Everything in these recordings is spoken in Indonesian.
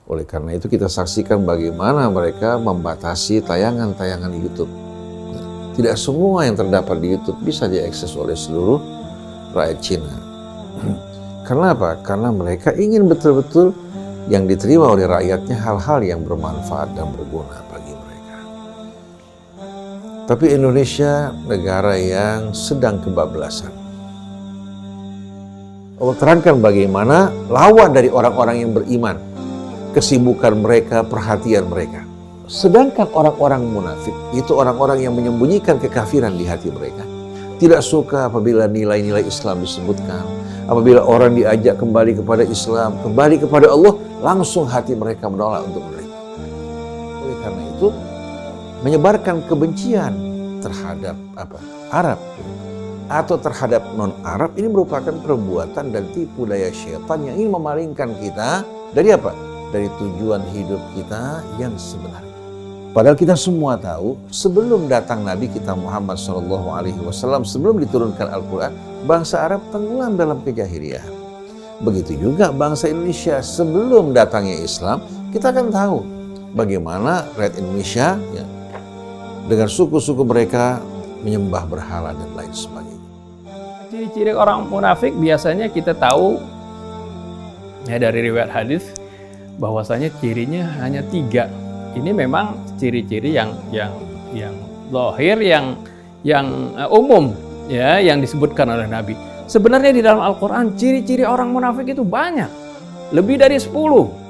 Oleh karena itu kita saksikan bagaimana mereka membatasi tayangan-tayangan YouTube. Tidak semua yang terdapat di YouTube bisa diakses oleh seluruh rakyat Cina. Karena apa? Karena mereka ingin betul-betul yang diterima oleh rakyatnya hal-hal yang bermanfaat dan berguna bagi mereka. Tapi Indonesia negara yang sedang kebablasan. Allah terangkan bagaimana lawan dari orang-orang yang beriman, kesibukan mereka, perhatian mereka. Sedangkan orang-orang munafik itu orang-orang yang menyembunyikan kekafiran di hati mereka. Tidak suka apabila nilai-nilai Islam disebutkan. Apabila orang diajak kembali kepada Islam, kembali kepada Allah, langsung hati mereka menolak untuk menerima. Oleh karena itu, menyebarkan kebencian terhadap Arab atau terhadap non-Arab ini merupakan perbuatan dan tipu daya syaitan yang ingin memalingkan kita dari apa? Dari tujuan hidup kita yang sebenarnya. Padahal kita semua tahu sebelum datang Nabi kita Muhammad SAW, sebelum diturunkan Al-Quran, bangsa Arab tenggelam dalam kejahiliahan. Begitu juga bangsa Indonesia sebelum datangnya Islam, kita akan tahu bagaimana rakyat Indonesia ya, dengan suku-suku mereka menyembah berhala dan lain sebagainya. Ciri-ciri orang munafik biasanya kita tahu ya dari riwayat hadis bahwasanya cirinya hanya 3. Ini memang ciri-ciri yang zahir, yang umum ya, yang disebutkan oleh Nabi. Sebenarnya di dalam Al-Quran ciri-ciri orang munafik itu banyak, lebih dari 10.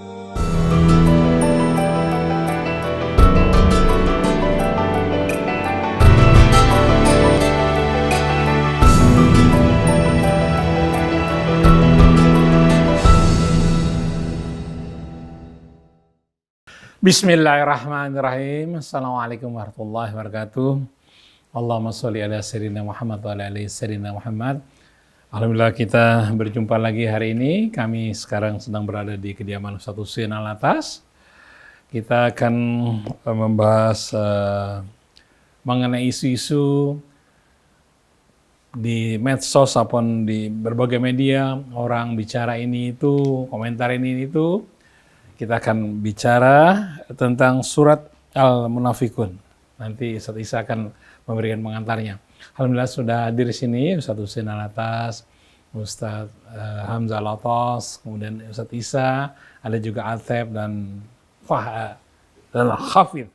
Bismillahirrahmanirrahim. Assalamualaikum warahmatullahi wabarakatuh. Allahumma sholli ala sayyidina Muhammad wa ala ali sayyidina Muhammad. Alhamdulillah kita berjumpa lagi hari ini. Kami sekarang sedang berada di kediaman Ustaz Husain Alatas. Kita akan membahas mengenai isu-isu di medsos ataupun di berbagai media. Orang bicara ini itu, komentar ini itu. Kita akan bicara tentang surat Al-Munafikun. Nanti Ustaz Isa akan memberikan pengantarnya. Alhamdulillah sudah hadir di sini Ustaz Husain Alatas, Ustaz Hamzah Latos, kemudian Ustaz Isa, ada juga Atep dan Hafidh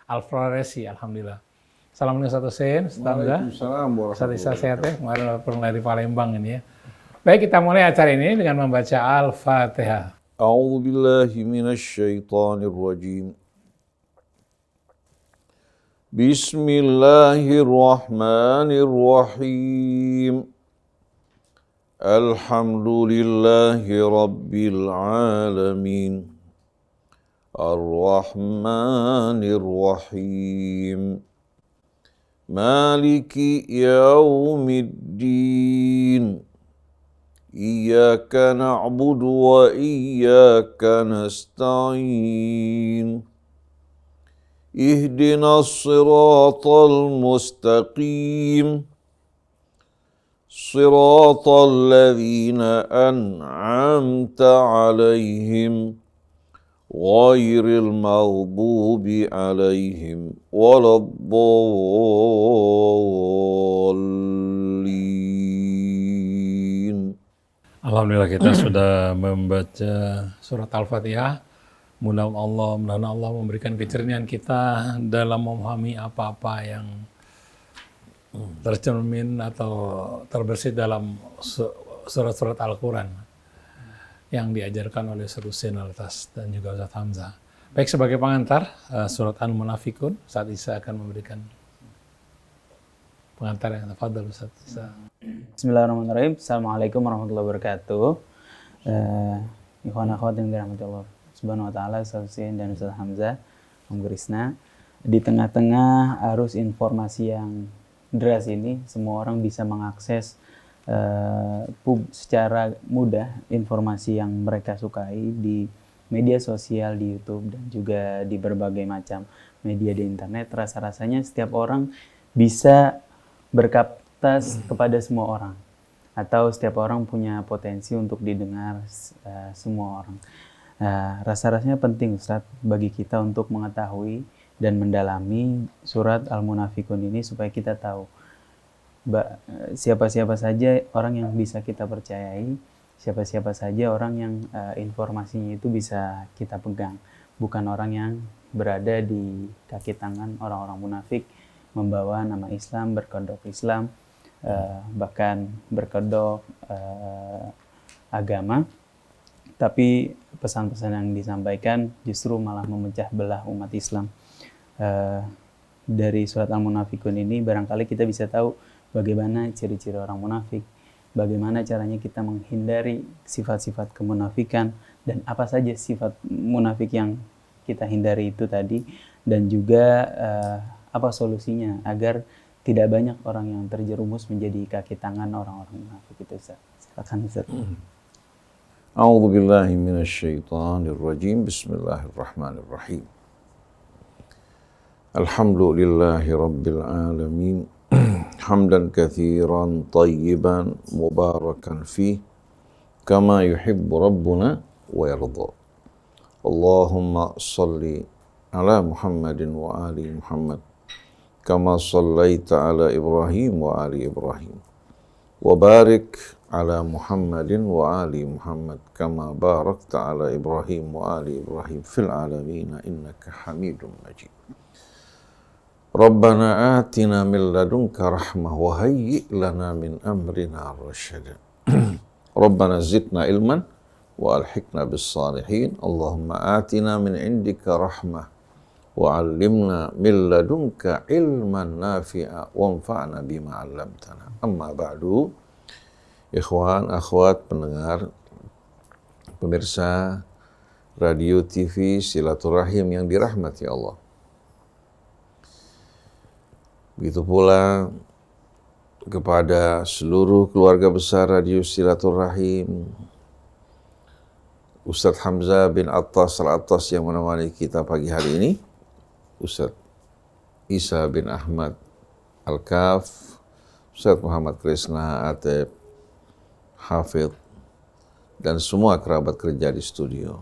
Al-Faresi. Alhamdulillah. Assalamualaikum Ustaz Husain, Ustaz Hamzah. Waalaikumsalam Ustaz Isa sehat ya, kemarin pernah dari Palembang ini ya. Baik, kita mulai acara ini dengan membaca Al-Fatihah. A'udzu billahi minasy syaithanir rajim. Bismillahirrahmanirrahim. Alhamdulillahi rabbil alamin. Ar-Rahmanir Rahim. Maliki yaumiddin. Iyyaka na'budu wa iyyaka nasta'in. Ihdinas siratal mustaqim. Siratal ladzina an'amta 'alaihim ghairil maghdubi 'alaihim waladdallin. Alhamdulillah kita sudah membaca surat Al-Fatihah. Mudah-mudahan Allah memberikan keceriaan kita dalam memahami apa-apa yang tercermin atau terbersit dalam surat-surat Al-Quran yang diajarkan oleh Ustaz Husain Alatas dan juga Ustaz Hamzah. Baik, sebagai pengantar surat Al-Munafikun, Ustaz Isa akan memberikan pengantar yang tafadhol Ustaz Isa. Bismillahirrahmanirrahim. Assalamualaikum warahmatullahi wabarakatuh. Ikhwan akhwat yang dirahmati Allah Subhanahu wa taala, Ustaz Husain dan Ustaz Hamzah, Om Krisna. Di tengah-tengah arus informasi yang deras ini, semua orang bisa mengakses secara mudah informasi yang mereka sukai di media sosial, di YouTube dan juga di berbagai macam media di internet. Rasa-rasanya setiap orang bisa berkapasitas kepada semua orang, atau setiap orang punya potensi untuk didengar semua orang. Nah, rasa-rasanya penting Ustaz bagi kita untuk mengetahui dan mendalami surat Al-Munafikun ini supaya kita tahu siapa-siapa saja orang yang bisa kita percayai, siapa-siapa saja orang yang informasinya itu bisa kita pegang, bukan orang yang berada di kaki tangan orang-orang munafik, membawa nama Islam, berkedok Islam, bahkan berkedok agama, tapi pesan-pesan yang disampaikan justru malah memecah belah umat Islam. Dari surat Al-Munafikun ini barangkali kita bisa tahu bagaimana ciri-ciri orang munafik, bagaimana caranya kita menghindari sifat-sifat kemunafikan, dan apa saja sifat munafik yang kita hindari itu tadi, dan juga apa solusinya agar tidak banyak orang yang terjerumus menjadi kaki tangan orang-orang munafik itu, Ustaz. Silakan Ustaz. A'udzu billahi minasyaitonir rajim. Bismillahirrahmanirrahim. Alhamdulillahi rabbil alamin. Hamdan katsiran tayyiban mubarakan fih kama yuhibbu rabbuna wa yarda. Allahumma salli ala Muhammadin wa ali Muhammad kama sallaita ala Ibrahim wa ali Ibrahim. Wa barik ala Muhammadin wa ali Muhammad kama barakta ala Ibrahim wa ali Ibrahim fil alamin innaka Hamidum Majid. Rabbana atina min ladunka rahmah wa hayyi' lana min amrina rasyada. Rabbana zidna ilman wa alhiqna bis salihin. Allahumma atina min indika rahmah wa 'allimna min ladunka ilman nafi'a wanfa'na bima 'allamtana. Amma ba'du. Ikhwan, akhwat, pendengar, pemirsa radio TV Silaturahim yang dirahmati Allah. Begitu pula kepada seluruh keluarga besar Radio Silaturahim, Ustadz Hamzah bin Attas Al-Attas yang menemani kita pagi hari ini, Ustadz Isa bin Ahmad Al-Kaf, Ustadz Muhammad Krisna Ateb, Hafidh, dan semua kerabat kerja di studio.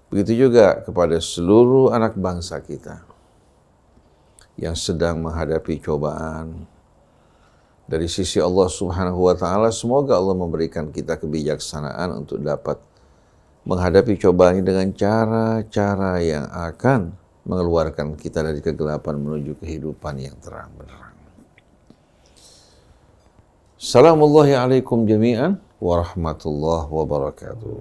Begitu juga kepada seluruh anak bangsa kita yang sedang menghadapi cobaan dari sisi Allah Subhanahu wa taala. Semoga Allah memberikan kita kebijaksanaan untuk dapat menghadapi cobaan ini dengan cara-cara yang akan mengeluarkan kita dari kegelapan menuju kehidupan yang terang benderang. Assalamualaikum alaikum jami'an warahmatullahi wabarakatuh.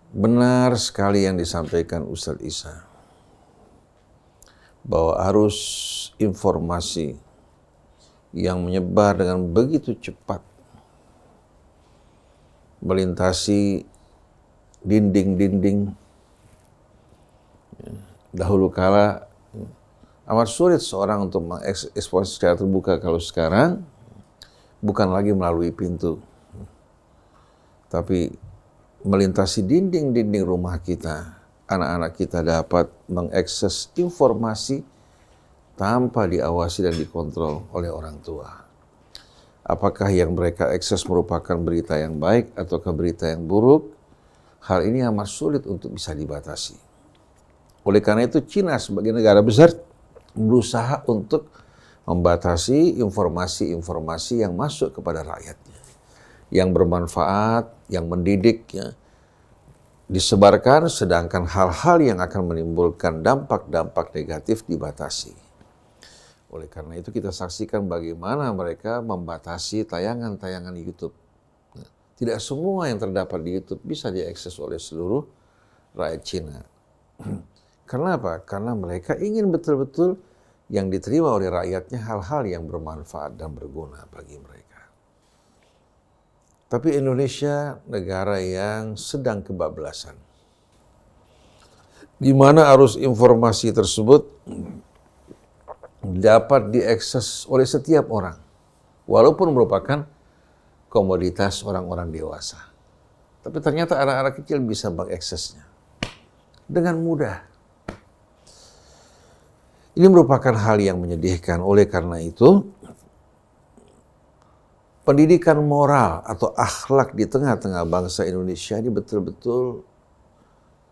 Benar sekali yang disampaikan Ustadz Isa, bahwa arus informasi yang menyebar dengan begitu cepat melintasi dinding-dinding. Dahulu kala amat sulit seorang untuk mengekspos secara terbuka. Kalau sekarang bukan lagi melalui pintu, tapi melintasi dinding-dinding rumah kita. Anak-anak kita dapat mengakses informasi tanpa diawasi dan dikontrol oleh orang tua. Apakah yang mereka akses merupakan berita yang baik ataukah berita yang buruk? Hal ini amat sulit untuk bisa dibatasi. Oleh karena itu Cina sebagai negara besar berusaha untuk membatasi informasi-informasi yang masuk kepada rakyatnya, yang bermanfaat, yang mendidik, ya, disebarkan, sedangkan hal-hal yang akan menimbulkan dampak-dampak negatif dibatasi. Oleh karena itu kita saksikan bagaimana mereka membatasi tayangan-tayangan YouTube. Tidak semua yang terdapat di YouTube bisa diakses oleh seluruh rakyat Cina. Karena apa? Karena mereka ingin betul-betul yang diterima oleh rakyatnya hal-hal yang bermanfaat dan berguna bagi mereka. Tapi Indonesia negara yang sedang kebablasan, di mana arus informasi tersebut dapat diakses oleh setiap orang, walaupun merupakan komoditas orang-orang dewasa. Tapi ternyata anak-anak kecil bisa mengaksesnya dengan mudah. Ini merupakan hal yang menyedihkan. Oleh karena itu, pendidikan moral atau akhlak di tengah-tengah bangsa Indonesia ini betul-betul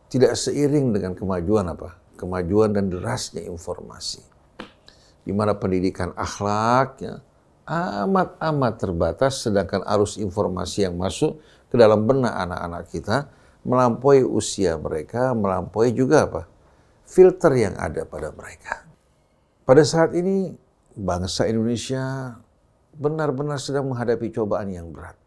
tidak seiring dengan kemajuan dan derasnya informasi. Di mana pendidikan akhlak amat terbatas, sedangkan arus informasi yang masuk ke dalam benak anak-anak kita melampaui usia mereka, melampaui juga filter yang ada pada mereka. Pada saat ini bangsa Indonesia benar-benar sedang menghadapi cobaan yang berat.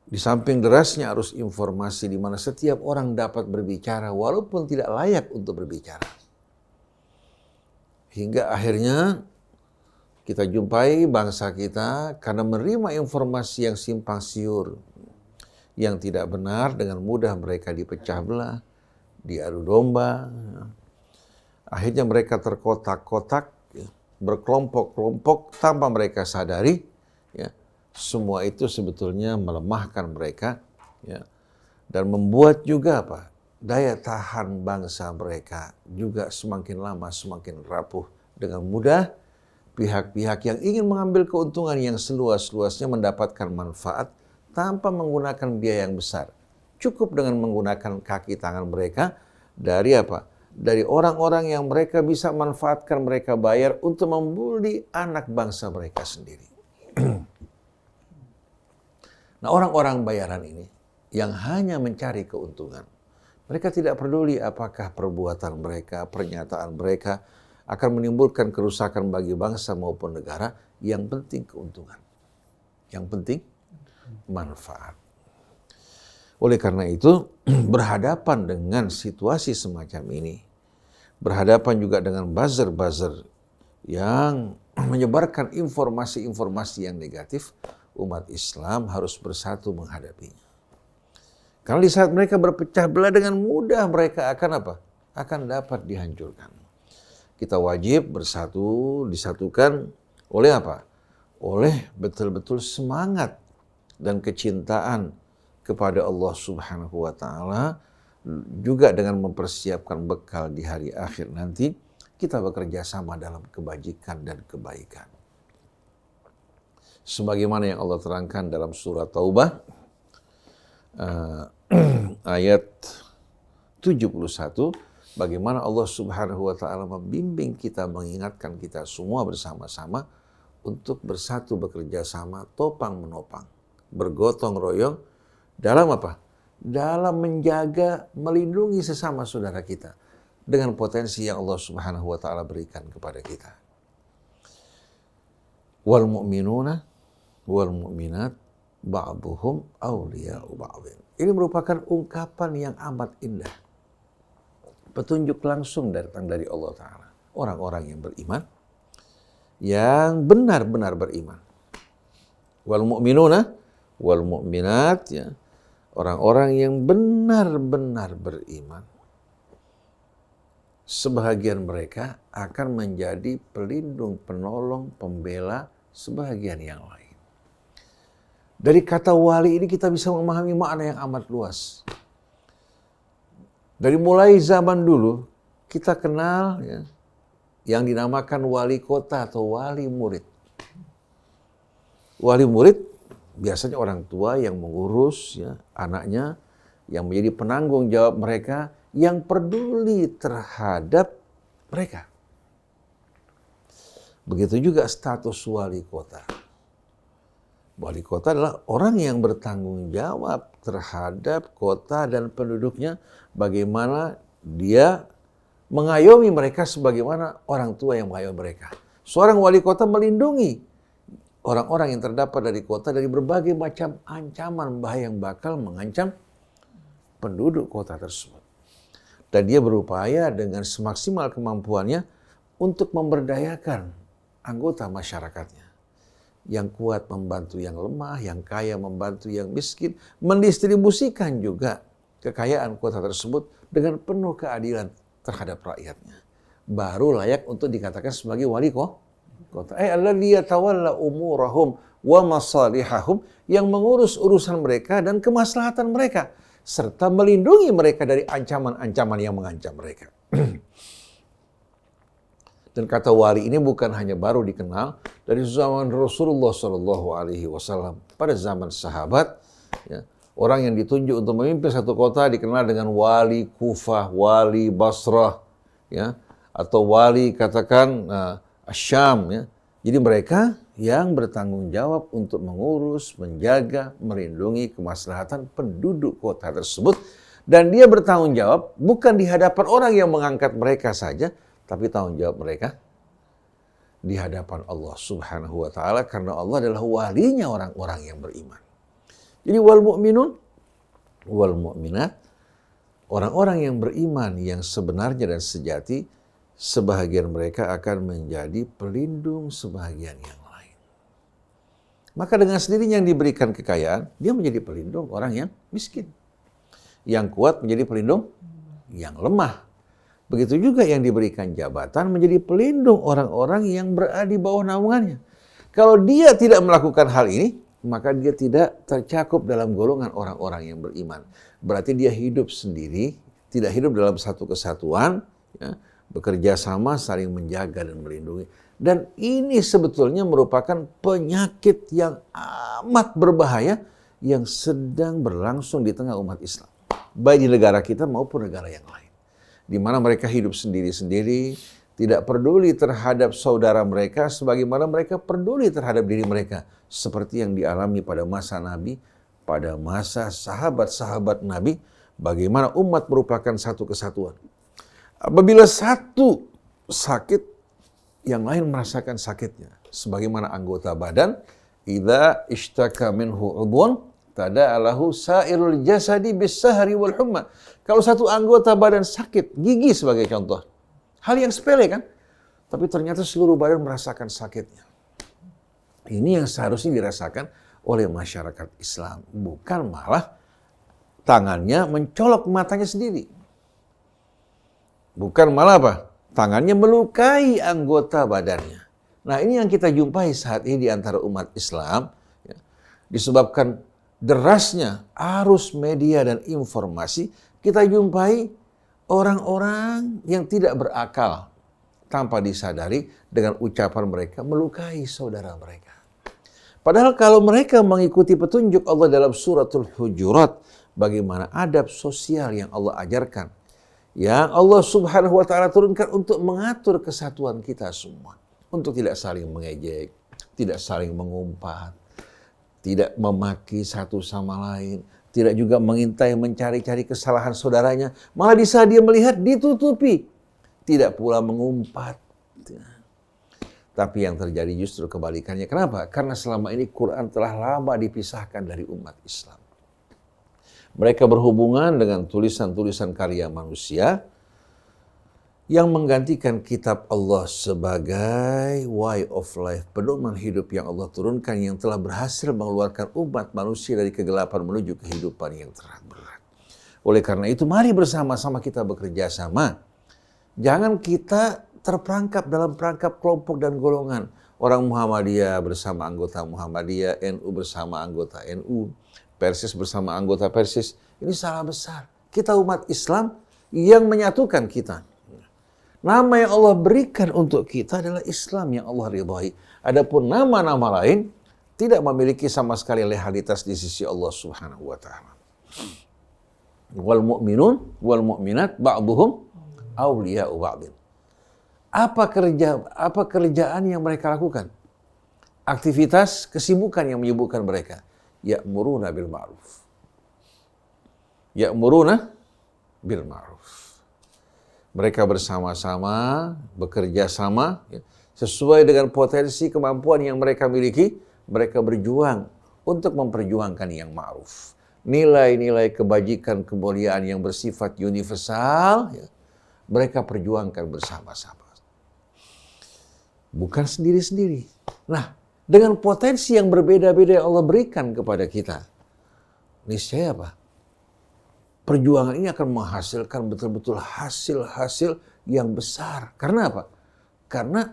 Di samping derasnya arus informasi di mana setiap orang dapat berbicara walaupun tidak layak untuk berbicara. Hingga akhirnya kita jumpai bangsa kita karena menerima informasi yang simpang siur, yang tidak benar, dengan mudah mereka dipecah belah, diadu domba. Akhirnya mereka terkotak-kotak, berkelompok-kelompok tanpa mereka sadari. Semua itu sebetulnya melemahkan mereka, dan membuat juga daya tahan bangsa mereka juga semakin lama semakin rapuh. Dengan mudah pihak-pihak yang ingin mengambil keuntungan yang seluas-luasnya mendapatkan manfaat tanpa menggunakan biaya yang besar. Cukup dengan menggunakan kaki tangan mereka dari dari orang-orang yang mereka bisa manfaatkan, mereka bayar untuk membuli anak bangsa mereka sendiri. Nah, orang-orang bayaran ini yang hanya mencari keuntungan, mereka tidak peduli apakah perbuatan mereka, pernyataan mereka akan menimbulkan kerusakan bagi bangsa maupun negara. Yang penting keuntungan, yang penting manfaat. Oleh karena itu, berhadapan dengan situasi semacam ini, berhadapan juga dengan buzzer-buzzer yang menyebarkan informasi-informasi yang negatif, umat Islam harus bersatu menghadapinya. Karena di saat mereka berpecah belah, dengan mudah mereka akan dapat dihancurkan. Kita wajib bersatu, disatukan oleh oleh betul-betul semangat dan kecintaan kepada Allah Subhanahu wa Ta'ala, juga dengan mempersiapkan bekal di hari akhir nanti. Kita bekerja sama dalam kebajikan dan kebaikan. Sebagaimana yang Allah terangkan dalam surat Taubah ayat 71, bagaimana Allah Subhanahu wa Ta'ala membimbing kita, mengingatkan kita semua bersama-sama untuk bersatu, bekerja sama, topang menopang, bergotong royong dalam dalam menjaga, melindungi sesama saudara kita dengan potensi yang Allah Subhanahu wa Ta'ala berikan kepada kita. Wal mu'minuna wal mu'minat ba'duhum awliya'u ba'dhin. Ini merupakan ungkapan yang amat indah. Petunjuk langsung datang dari Allah Ta'ala. Orang-orang yang beriman, yang benar-benar beriman. Wal mu'minuna wal mu'minat, orang-orang yang benar-benar beriman. Sebahagian mereka akan menjadi pelindung, penolong, pembela sebahagian yang lain. Dari kata wali ini kita bisa memahami makna yang amat luas. Dari mulai zaman dulu kita kenal yang dinamakan wali kota atau wali murid. Wali murid biasanya orang tua yang mengurus anaknya, yang menjadi penanggung jawab mereka, yang peduli terhadap mereka. Begitu juga status wali kota. Wali kota adalah orang yang bertanggung jawab terhadap kota dan penduduknya, bagaimana dia mengayomi mereka sebagaimana orang tua yang mengayomi mereka. Seorang wali kota melindungi orang-orang yang terdapat dari kota dari berbagai macam ancaman bahaya yang bakal mengancam penduduk kota tersebut. Dan dia berupaya dengan semaksimal kemampuannya untuk memberdayakan anggota masyarakatnya. Yang kuat membantu yang lemah, yang kaya membantu yang miskin, mendistribusikan juga kekayaan kota tersebut dengan penuh keadilan terhadap rakyatnya. Baru layak untuk dikatakan sebagai wali kota. Alladzi yatawalla umurahum wa masalihahum, yang mengurus urusan mereka dan kemaslahatan mereka, serta melindungi mereka dari ancaman-ancaman yang mengancam mereka. Dan kata wali ini bukan hanya baru dikenal dari zaman Rasulullah SAW. Pada zaman sahabat, ya, orang yang ditunjuk untuk memimpin satu kota dikenal dengan wali Kufah, wali Basrah, ya, atau wali katakan Syam. Ya. Jadi mereka yang bertanggung jawab untuk mengurus, menjaga, melindungi kemaslahatan penduduk kota tersebut. Dan dia bertanggung jawab bukan di hadapan orang yang mengangkat mereka saja, tapi tanggung jawab mereka di hadapan Allah Subhanahu wa Ta'ala, karena Allah adalah walinya orang-orang yang beriman. Jadi wal mu'minun wal mu'minat, orang-orang yang beriman yang sebenarnya dan sejati, sebahagian mereka akan menjadi pelindung sebahagian yang lain. Maka dengan sendirinya yang diberikan kekayaan, dia menjadi pelindung orang yang miskin. Yang kuat menjadi pelindung yang lemah. Begitu juga yang diberikan jabatan menjadi pelindung orang-orang yang berada di bawah naungannya. Kalau dia tidak melakukan hal ini, maka dia tidak tercakup dalam golongan orang-orang yang beriman. Berarti dia hidup sendiri, tidak hidup dalam satu kesatuan, ya, bekerja sama, saling menjaga dan melindungi. Dan ini sebetulnya merupakan penyakit yang amat berbahaya yang sedang berlangsung di tengah umat Islam. Baik di negara kita maupun negara yang lain. Di mana mereka hidup sendiri-sendiri, tidak peduli terhadap saudara mereka sebagaimana mereka peduli terhadap diri mereka. Seperti yang dialami pada masa Nabi, pada masa sahabat-sahabat Nabi, bagaimana umat merupakan satu kesatuan. Apabila satu sakit, yang lain merasakan sakitnya. Sebagaimana anggota badan, idza ishtaka minhu udhun tada'alahu sa'irul jasadi bis-sahri wal humma. Kalau satu anggota badan sakit, gigi sebagai contoh. Hal yang sepele kan? Tapi ternyata seluruh badan merasakan sakitnya. Ini yang seharusnya dirasakan oleh masyarakat Islam. Bukan malah tangannya mencolok matanya sendiri. Bukan malah apa? Tangannya melukai anggota badannya. Nah ini yang kita jumpai saat ini di antara umat Islam. Ya, disebabkan derasnya arus media dan informasi, kita jumpai orang-orang yang tidak berakal tanpa disadari dengan ucapan mereka melukai saudara mereka. Padahal kalau mereka mengikuti petunjuk Allah dalam suratul Hujurat, bagaimana adab sosial yang Allah ajarkan, yang Allah Subhanahu wa Ta'ala turunkan untuk mengatur kesatuan kita semua, untuk tidak saling mengejek, tidak saling mengumpat, tidak memaki satu sama lain, tidak juga mengintai mencari-cari kesalahan saudaranya, malah di saat dia melihat ditutupi, tidak pula mengumpat. Tapi yang terjadi justru kebalikannya. Kenapa? Karena selama ini Quran telah lama dipisahkan dari umat Islam. Mereka berhubungan dengan tulisan-tulisan karya manusia yang menggantikan kitab Allah sebagai way of life, pedoman hidup yang Allah turunkan yang telah berhasil mengeluarkan umat manusia dari kegelapan menuju kehidupan yang terang berat. Oleh karena itu, mari bersama-sama kita bekerja sama. Jangan kita terperangkap dalam perangkap kelompok dan golongan. Orang Muhammadiyah bersama anggota Muhammadiyah, NU bersama anggota NU, Persis bersama anggota Persis. Ini salah besar. Kita umat Islam yang menyatukan kita. Nama yang Allah berikan untuk kita adalah Islam yang Allah ridhai. Adapun nama-nama lain tidak memiliki sama sekali legalitas di sisi Allah Subhanahu wa Ta'ala. Wal mu'minun wal mu'minat ba'duhum awliya'u ba'din. Apa kerjaan yang mereka lakukan? Aktivitas, kesibukan yang menyibukkan mereka. Ya'muruna bil ma'ruf. Ya'muruna bil ma'ruf. Mereka bersama-sama, bekerja sama, ya, sesuai dengan potensi kemampuan yang mereka miliki, mereka berjuang untuk memperjuangkan yang ma'ruf. Nilai-nilai kebajikan, kemuliaan yang bersifat universal, ya, mereka perjuangkan bersama-sama. Bukan sendiri-sendiri. Nah, dengan potensi yang berbeda-beda yang Allah berikan kepada kita, niscaya apa? Perjuangan ini akan menghasilkan betul-betul hasil-hasil yang besar. Karena apa? Karena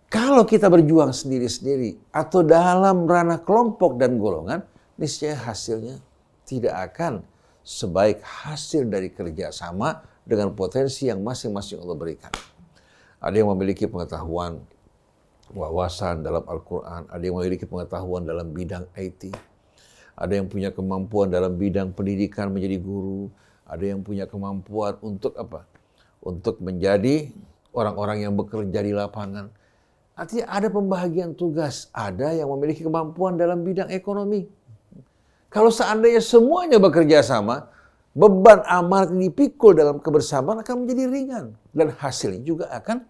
kalau kita berjuang sendiri-sendiri atau dalam ranah kelompok dan golongan, niscaya hasilnya tidak akan sebaik hasil dari kerjasama dengan potensi yang masing-masing Allah berikan. Ada yang memiliki pengetahuan, wawasan dalam Al-Quran, ada yang memiliki pengetahuan dalam bidang IT, ada yang punya kemampuan dalam bidang pendidikan menjadi guru, ada yang punya kemampuan untuk apa? Untuk menjadi orang-orang yang bekerja di lapangan. Artinya ada pembagian tugas, ada yang memiliki kemampuan dalam bidang ekonomi. Kalau seandainya semuanya bekerja sama, beban amal yang dipikul dalam kebersamaan akan menjadi ringan. Dan hasilnya juga akan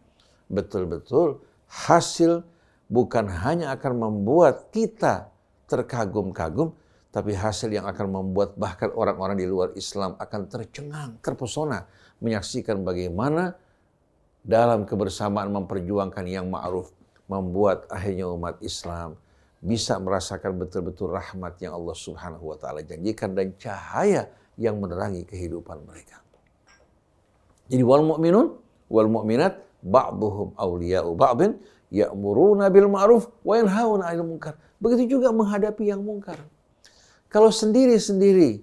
betul-betul hasil, bukan hanya akan membuat kita terkagum-kagum, tapi hasil yang akan membuat bahkan orang-orang di luar Islam akan tercengang, terpesona, menyaksikan bagaimana dalam kebersamaan memperjuangkan yang ma'ruf, membuat akhirnya umat Islam bisa merasakan betul-betul rahmat yang Allah Subhanahu wa Ta'ala janjikan dan cahaya yang menerangi kehidupan mereka. Jadi wal mu'minun wal mu'minat ba'duhum awliya'u ba'din ya'muruna bil ma'ruf wa yanhauna 'anil munkar. Begitu juga menghadapi yang mungkar. Kalau sendiri-sendiri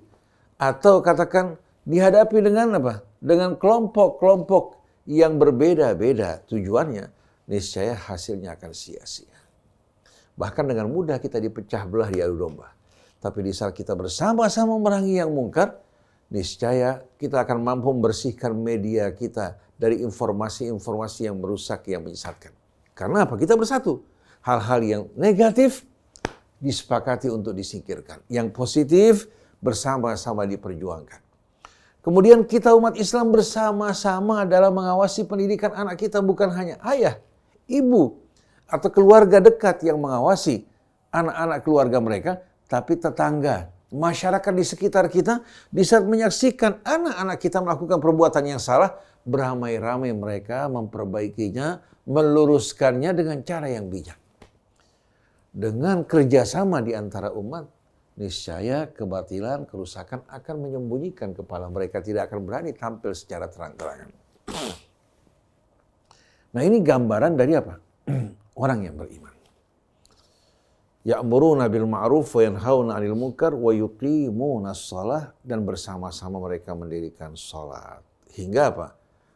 atau katakan dihadapi dengan apa? Dengan kelompok-kelompok yang berbeda-beda tujuannya, niscaya hasilnya akan sia-sia. Bahkan dengan mudah kita dipecah belah di adu domba. Tapi di saat kita bersama-sama memerangi yang mungkar, niscaya kita akan mampu membersihkan media kita dari informasi-informasi yang merusak, yang menyesatkan. Karena apa? Kita bersatu. Hal-hal yang negatif disepakati untuk disingkirkan. Yang positif bersama-sama diperjuangkan. Kemudian kita umat Islam bersama-sama dalam mengawasi pendidikan anak kita, bukan hanya ayah, ibu, atau keluarga dekat yang mengawasi anak-anak keluarga mereka, tapi tetangga, masyarakat di sekitar kita, di saat menyaksikan anak-anak kita melakukan perbuatan yang salah, beramai-ramai mereka memperbaikinya, meluruskannya dengan cara yang bijak. Dengan kerjasama di antara umat, niscaya kebatilan, kerusakan akan menyembunyikan kepala mereka, tidak akan berani tampil secara terang-terangan. Nah, ini gambaran dari apa? Orang yang beriman. Ya'muruna bil ma'ruf wa yanhauna 'anil munkar wa yuqimunas shalah, dan bersama-sama mereka mendirikan salat. Hingga apa?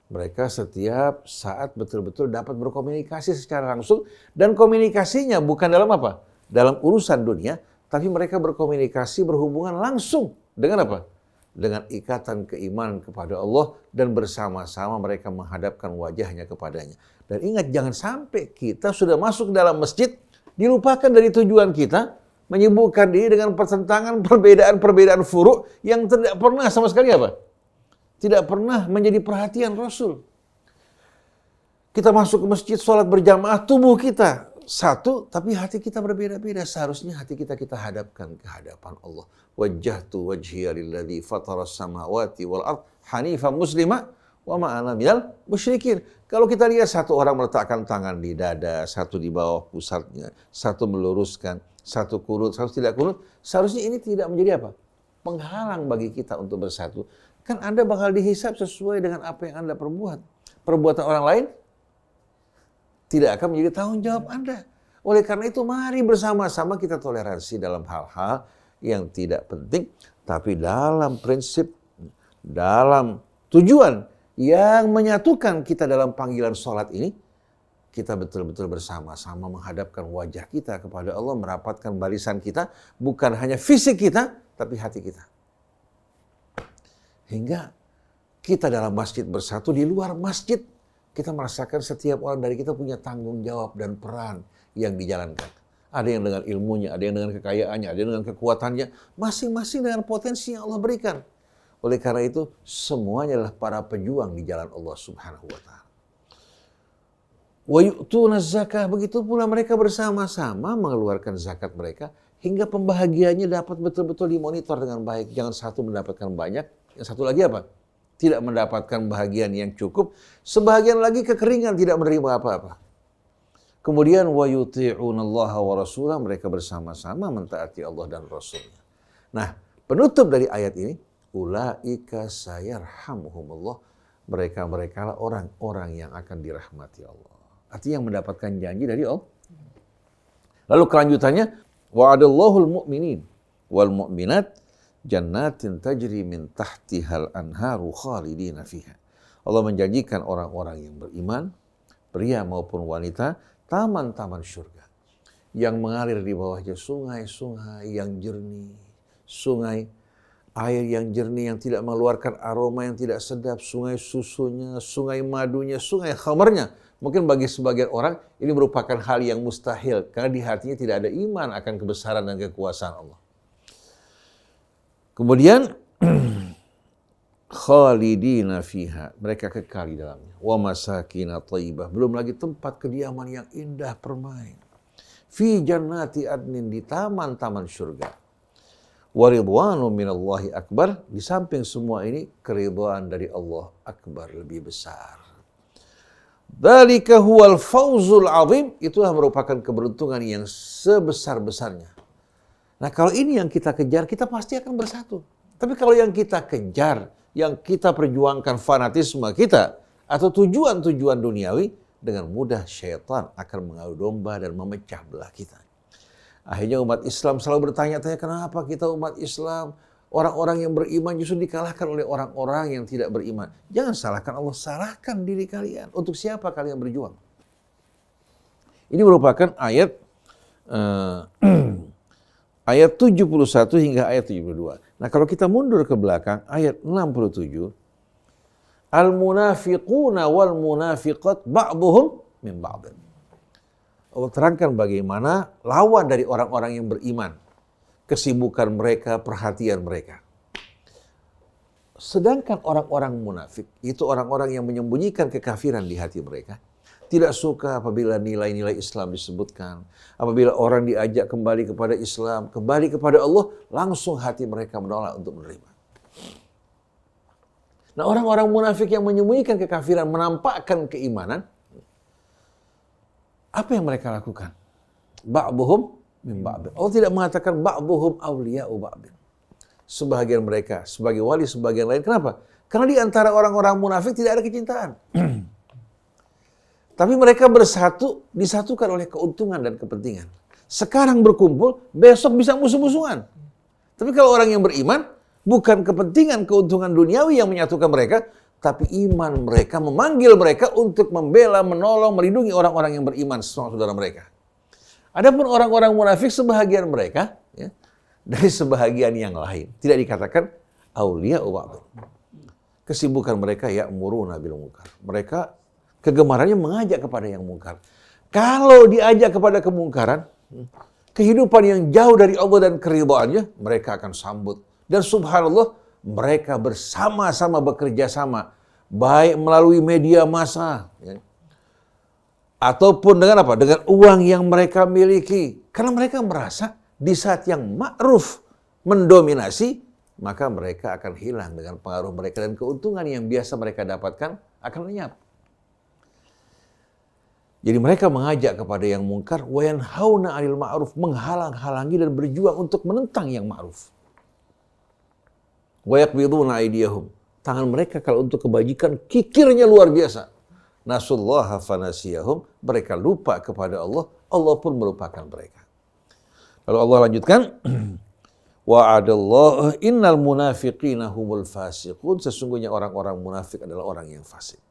Mereka setiap saat betul-betul dapat berkomunikasi secara langsung, dan komunikasinya bukan dalam apa? Dalam urusan dunia, tapi mereka berkomunikasi, berhubungan langsung dengan apa? Dengan ikatan keimanan kepada Allah, dan bersama-sama mereka menghadapkan wajahnya kepadanya. Dan ingat, jangan sampai kita sudah masuk dalam masjid, dilupakan dari tujuan kita, menyibukkan diri dengan pertentangan, perbedaan-perbedaan furu' yang tidak pernah sama sekali apa? Tidak pernah menjadi perhatian Rasul. Kita masuk ke masjid, sholat berjamaah, tubuh kita satu, tapi hati kita berbeda-beda. Seharusnya hati kita hadapkan ke hadapan Allah. Wajjahtu wajhiya lilladzi fataras samawati wal ard hanifan muslima wa ma ana minal musyrikin. Kalau kita lihat satu orang meletakkan tangan di dada, satu di bawah pusatnya, satu meluruskan, satu kunut, satu tidak kunut, seharusnya ini tidak menjadi apa? Penghalang bagi kita untuk bersatu. Kan Anda bakal dihisab sesuai dengan apa yang Anda perbuat. Perbuatan orang lain tidak akan menjadi tanggung jawab Anda. Oleh karena itu, mari bersama-sama kita toleransi dalam hal-hal yang tidak penting, tapi dalam prinsip, dalam tujuan yang menyatukan kita dalam panggilan sholat ini, kita betul-betul bersama-sama menghadapkan wajah kita kepada Allah, merapatkan barisan kita, bukan hanya fisik kita, tapi hati kita. Hingga kita dalam masjid bersatu, di luar masjid kita merasakan setiap orang dari kita punya tanggung jawab dan peran yang dijalankan. Ada yang dengan ilmunya, ada yang dengan kekayaannya, ada yang dengan kekuatannya, masing-masing dengan potensi yang Allah berikan. Oleh karena itu, semuanya adalah para pejuang di jalan Allah Subhanahu wa Ta'ala. Wa yu'tuna zakah, begitu pula mereka bersama-sama mengeluarkan zakat mereka, hingga pembahagiannya dapat betul-betul dimonitor dengan baik. Jangan satu mendapatkan banyak, yang satu lagi apa? Tidak mendapatkan bahagian yang cukup, sebahagian lagi kekeringan, tidak menerima apa-apa. Kemudian wa yuti'unallaha wa rasulah, mereka bersama-sama mentaati Allah dan Rasulnya. Nah, penutup dari ayat ini, ulaika sayarhamuhumullah, mereka-mereka lah orang-orang yang akan dirahmati Allah. Artinya yang mendapatkan janji dari Allah. Lalu kelanjutannya, wa'adallahul mu'minin wal mu'minat jannatin tajri min tahtihal anharu khalidina fiha. Allah menjanjikan orang-orang yang beriman pria maupun wanita, taman-taman surga yang mengalir di bawahnya sungai-sungai yang jernih, sungai air yang jernih yang tidak mengeluarkan aroma yang tidak sedap, sungai susunya, sungai madunya, sungai khamarnya. Mungkin bagi sebagian orang ini merupakan hal yang mustahil karena di hatinya tidak ada iman akan kebesaran dan kekuasaan Allah. Kemudian khalidina fiha, mereka kekal di dalamnya. Wa masakina thayyibah, belum lagi tempat kediaman yang indah permai. Fi jannati adnin, di taman-taman surga. Wa ridwanu minallahi akbar, di samping semua ini keridhaan dari Allah akbar, lebih besar. Dzalika huwal fawzul azim, itulah merupakan keberuntungan yang sebesar-besarnya. Nah, kalau ini yang kita kejar, kita pasti akan bersatu. Tapi kalau yang kita kejar, yang kita perjuangkan fanatisme kita atau tujuan-tujuan duniawi, dengan mudah syaitan akan mengadu domba dan memecah belah kita. Akhirnya umat Islam selalu bertanya-tanya, kenapa kita umat Islam, orang-orang yang beriman justru dikalahkan oleh orang-orang yang tidak beriman. Jangan salahkan Allah, salahkan diri kalian. Untuk siapa kalian berjuang? Ini merupakan ayat ayat 71 hingga ayat 72. Nah, kalau kita mundur ke belakang, ayat 67, al-munafiquna wal munafiqat ba'duhum min ba'd. Allah terangkan bagaimana lawan dari orang-orang yang beriman, kesibukan mereka, perhatian mereka. Sedangkan orang-orang munafik, itu orang-orang yang menyembunyikan kekafiran di hati mereka. Tidak suka apabila nilai-nilai Islam disebutkan. Apabila orang diajak kembali kepada Islam, kembali kepada Allah, langsung hati mereka menolak untuk menerima. Nah, orang-orang munafik yang menyembunyikan kekafiran, menampakkan keimanan, apa yang mereka lakukan? Ba'duhum min ba'd. Allah tidak mengatakan ba'duhum awliya'u ba'd. Sebagian mereka sebagai wali, sebagian lain. Kenapa? Karena di antara orang-orang munafik tidak ada kecintaan. Tapi mereka bersatu, disatukan oleh keuntungan dan kepentingan. Sekarang berkumpul, besok bisa musuh-musuhan. Tapi kalau orang yang beriman, bukan kepentingan keuntungan duniawi yang menyatukan mereka, tapi iman mereka memanggil mereka untuk membela, menolong, melindungi orang-orang yang beriman, semua saudara mereka. Adapun orang-orang munafik, sebahagian mereka ya, dari sebahagian yang lain. Tidak dikatakan auliya ba'd. Kesibukan mereka ya'muruna bil munkar. Mereka kegemarannya mengajak kepada yang mungkar. Kalau diajak kepada kemungkaran, kehidupan yang jauh dari Allah dan keridhaannya, mereka akan sambut. Dan subhanallah, mereka bersama-sama bekerja sama, baik melalui media massa, ya, ataupun dengan apa? Dengan uang yang mereka miliki. Karena mereka merasa di saat yang ma'ruf mendominasi, maka mereka akan hilang dengan pengaruh mereka dan keuntungan yang biasa mereka dapatkan akan lenyap. Jadi mereka mengajak kepada yang mungkar, wa yanhauna 'anil ma'ruf, menghalang-halangi dan berjuang untuk menentang yang ma'ruf. Wa yaqbiduna aydiyahum, tangan mereka kalau untuk kebajikan kikirnya luar biasa. Nasullaha fanasiyahum, mereka lupa kepada Allah, Allah pun melupakan mereka. Lalu Allah lanjutkan, wa'adallahu innal munafiqina humul fasiqun, sesungguhnya orang-orang munafik adalah orang yang fasik.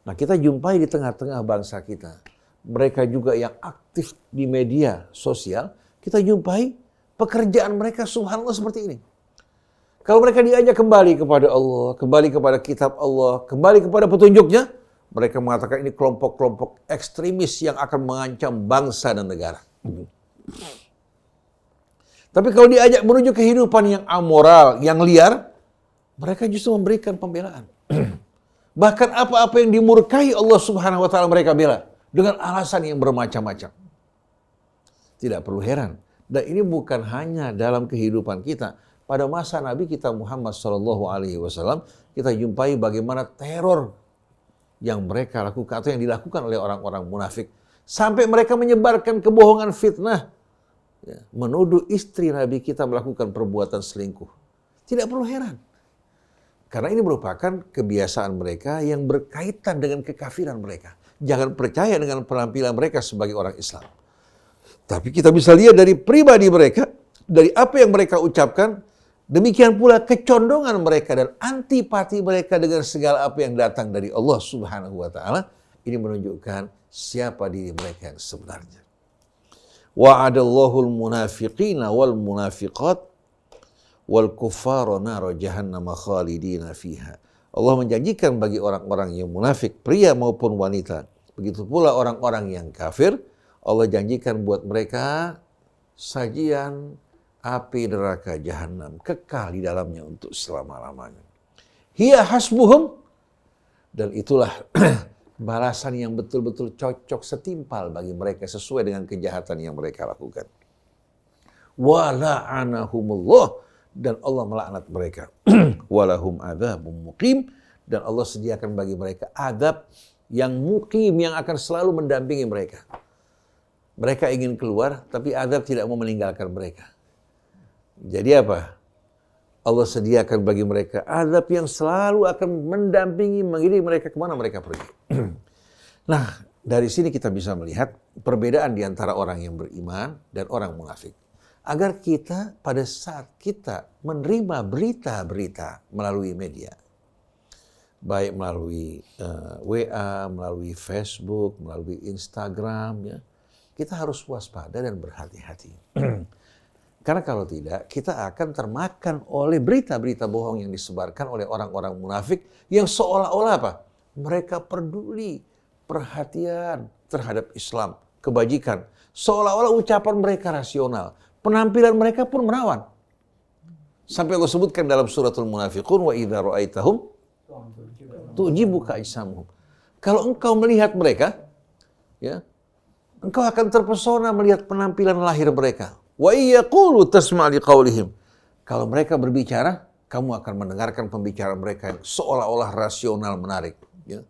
Nah, kita jumpai di tengah-tengah bangsa kita, mereka juga yang aktif di media sosial, kita jumpai pekerjaan mereka subhanallah seperti ini. Kalau mereka diajak kembali kepada Allah, kembali kepada kitab Allah, kembali kepada petunjuknya, mereka mengatakan ini kelompok-kelompok ekstremis yang akan mengancam bangsa dan negara. Tapi kalau diajak menuju kehidupan yang amoral, yang liar, mereka justru memberikan pembelaan. Bahkan apa-apa yang dimurkai Allah Subhanahu wa taala mereka bela dengan alasan yang bermacam-macam. Tidak perlu heran. Dan ini bukan hanya dalam kehidupan kita. Pada masa Nabi kita Muhammad SAW, kita jumpai bagaimana teror yang mereka lakukan atau yang dilakukan oleh orang-orang munafik. Sampai mereka menyebarkan kebohongan fitnah. Ya, menuduh istri Nabi kita melakukan perbuatan selingkuh. Tidak perlu heran. Karena ini merupakan kebiasaan mereka yang berkaitan dengan kekafiran mereka. Jangan percaya dengan penampilan mereka sebagai orang Islam. Tapi kita bisa lihat dari pribadi mereka, dari apa yang mereka ucapkan, demikian pula kecondongan mereka dan antipati mereka dengan segala apa yang datang dari Allah Subhanahu wa taala. Ini menunjukkan siapa diri mereka yang sebenarnya. Wa'adallahu al-munafiqina wal munafiqat wal kuffara nar jahannam khalidina fiha. Allah menjanjikan bagi orang-orang yang munafik, pria maupun wanita, begitu pula orang-orang yang kafir, Allah janjikan buat mereka sajian api neraka jahanam, kekal di dalamnya untuk selama-lamanya. Hiya hasbuhum, dan itulah balasan yang betul-betul cocok setimpal bagi mereka sesuai dengan kejahatan yang mereka lakukan. Wa la'anahumullah, dan Allah melaknat mereka. Walahum adzabun muqim, dan Allah sediakan bagi mereka azab yang muqim, yang akan selalu mendampingi mereka. Mereka ingin keluar, tapi azab tidak mau meninggalkan mereka. Jadi apa? Allah sediakan bagi mereka azab yang selalu akan mendampingi, mengiringi mereka kemana mereka pergi. Nah, dari sini kita bisa melihat perbedaan di antara orang yang beriman dan orang munafik. Agar kita pada saat kita menerima berita-berita melalui media, baik melalui WA, melalui Facebook, melalui Instagram, ya, kita harus waspada dan berhati-hati. Karena kalau tidak, kita akan termakan oleh berita-berita bohong yang disebarkan oleh orang-orang munafik yang seolah-olah apa? Mereka peduli, perhatian terhadap Islam, kebajikan. Seolah-olah ucapan mereka rasional. Penampilan mereka pun menawan. Sampai Allah sebutkan dalam suratul munafiqun, wa idza ra'aitahum tu'jibuka ajsamuhum. Kalau engkau melihat mereka, ya, engkau akan terpesona melihat penampilan lahir mereka. Wa yaqulu tasma' liqaulihim. Kalau mereka berbicara, kamu akan mendengarkan pembicaraan mereka yang seolah-olah rasional, menarik, ya.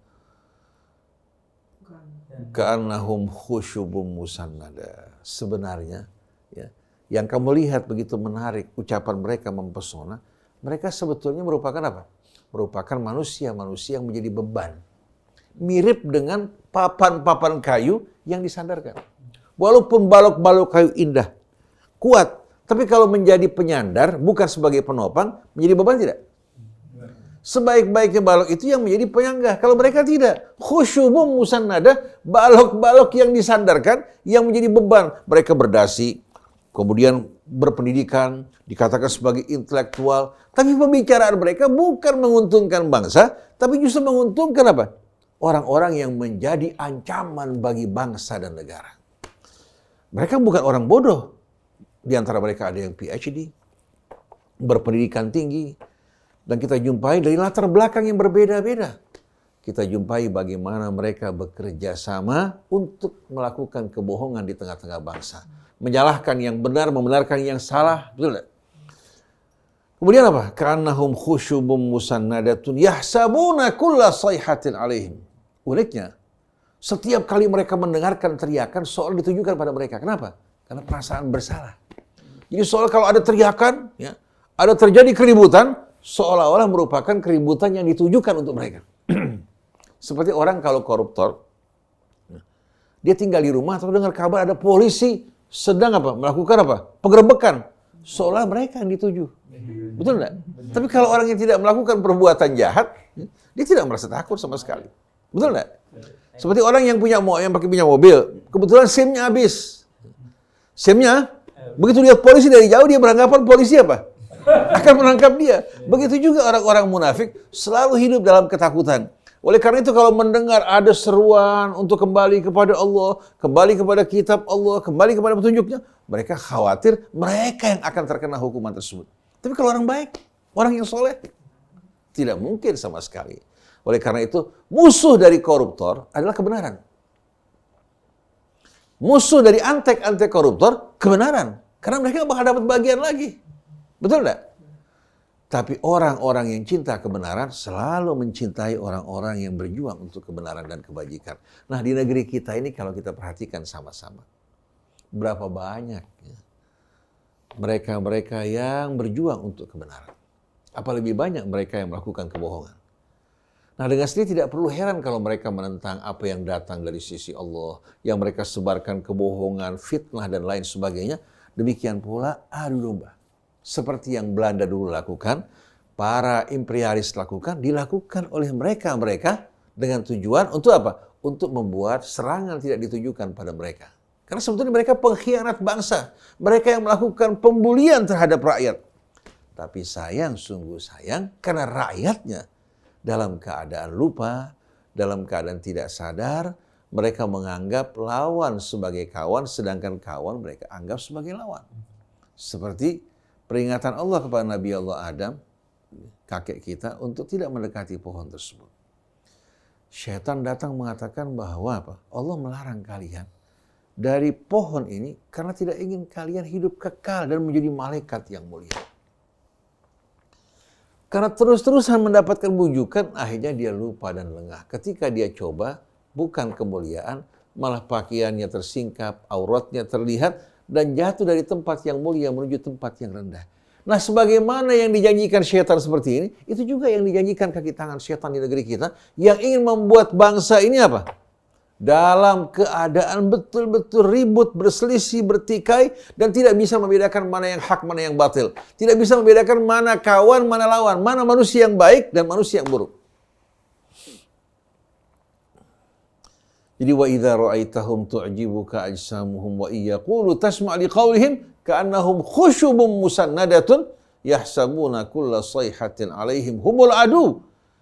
Ka'annahum khusyubun musannada. Sebenarnya, ya, yang kamu lihat begitu menarik, ucapan mereka mempesona, mereka sebetulnya merupakan apa? Merupakan manusia-manusia yang menjadi beban. Mirip dengan papan-papan kayu yang disandarkan. Walaupun balok-balok kayu indah, kuat, tapi kalau menjadi penyandar, bukan sebagai penopang, menjadi beban tidak? Sebaik-baiknya balok itu yang menjadi penyangga. Kalau mereka tidak, khusyubun musannada, balok-balok yang disandarkan, yang menjadi beban. Mereka berdasi, kemudian berpendidikan, dikatakan sebagai intelektual, tapi pembicaraan mereka bukan menguntungkan bangsa, tapi justru menguntungkan apa? Orang-orang yang menjadi ancaman bagi bangsa dan negara. Mereka bukan orang bodoh. Di antara mereka ada yang PhD, berpendidikan tinggi, dan kita jumpai dari latar belakang yang berbeda-beda. Kita jumpai bagaimana mereka bekerja sama untuk melakukan kebohongan di tengah-tengah bangsa. Menyalahkan yang benar, membenarkan yang salah, betul tidak? Kemudian apa? Ka'annahum khusyubun musannadatun yahsabuna kulla sayhatin alaihim. Uniknya, setiap kali mereka mendengarkan teriakan, soal ditujukan pada mereka. Kenapa? Karena perasaan bersalah. Jadi soal kalau ada teriakan, ya, ada terjadi keributan, seolah-olah merupakan keributan yang ditujukan untuk mereka. Seperti orang kalau koruptor, dia tinggal di rumah atau dengar kabar ada polisi sedang apa? Melakukan apa? Penggerebekan. Seolah mereka yang dituju. Betul enggak? Tapi kalau orang yang tidak melakukan perbuatan jahat, dia tidak merasa takut sama sekali. Betul enggak? Seperti orang yang punya mobil, kebetulan SIM-nya habis. SIM-nya, begitu lihat polisi dari jauh, dia beranggapan polisi apa? Akan menangkap dia. Begitu juga orang-orang munafik selalu hidup dalam ketakutan. Oleh karena itu kalau mendengar ada seruan untuk kembali kepada Allah, kembali kepada kitab Allah, kembali kepada petunjuknya, mereka khawatir mereka yang akan terkena hukuman tersebut. Tapi kalau orang baik, orang yang soleh, tidak mungkin sama sekali. Oleh karena itu, musuh dari koruptor adalah kebenaran. Musuh dari antek-antek koruptor, kebenaran. Karena mereka bakal dapat bagian lagi. Betul enggak? Tapi orang-orang yang cinta kebenaran selalu mencintai orang-orang yang berjuang untuk kebenaran dan kebajikan. Nah, di negeri kita ini kalau kita perhatikan sama-sama, berapa banyak ya, mereka-mereka yang berjuang untuk kebenaran. Apa lebih banyak mereka yang melakukan kebohongan. Nah, dengan sendiri tidak perlu heran kalau mereka menentang apa yang datang dari sisi Allah, yang mereka sebarkan kebohongan, fitnah, dan lain sebagainya. Demikian pula adu domba. Seperti yang Belanda dulu lakukan, para imperialis lakukan, dilakukan oleh mereka-mereka dengan tujuan untuk apa? untuk membuat serangan tidak ditujukan pada mereka. Karena sebetulnya mereka pengkhianat bangsa. Mereka yang melakukan pembulian terhadap rakyat. Tapi sayang, sungguh sayang, karena rakyatnya dalam keadaan lupa, dalam keadaan tidak sadar, mereka menganggap lawan sebagai kawan, sedangkan kawan mereka anggap sebagai lawan. Seperti peringatan Allah kepada Nabi Allah Adam, kakek kita, untuk tidak mendekati pohon tersebut. Syaitan datang mengatakan bahwa apa? Allah melarang kalian dari pohon ini karena tidak ingin kalian hidup kekal dan menjadi malaikat yang mulia. Karena terus-terusan mendapatkan bujukan, akhirnya dia lupa dan lengah. Ketika dia coba, bukan kemuliaan, malah pakaiannya tersingkap, auratnya terlihat, dan jatuh dari tempat yang mulia menuju tempat yang rendah. Nah, sebagaimana yang dijanjikan syaitan seperti ini, itu juga yang dijanjikan kaki tangan syaitan di negeri kita, yang ingin membuat bangsa ini apa? Dalam keadaan betul-betul ribut, berselisih, bertikai, dan tidak bisa membedakan mana yang hak, mana yang batil. Tidak bisa membedakan mana kawan, mana lawan, mana manusia yang baik dan manusia yang buruk. Jadi wa idza ra'aitahum tu'jibuka ajsamuhum wa iyaqulu tasma' liqaulihim ka'annahum khusyubun musannadatun yahsabuna kulla sayhatin 'alaihim humul adu.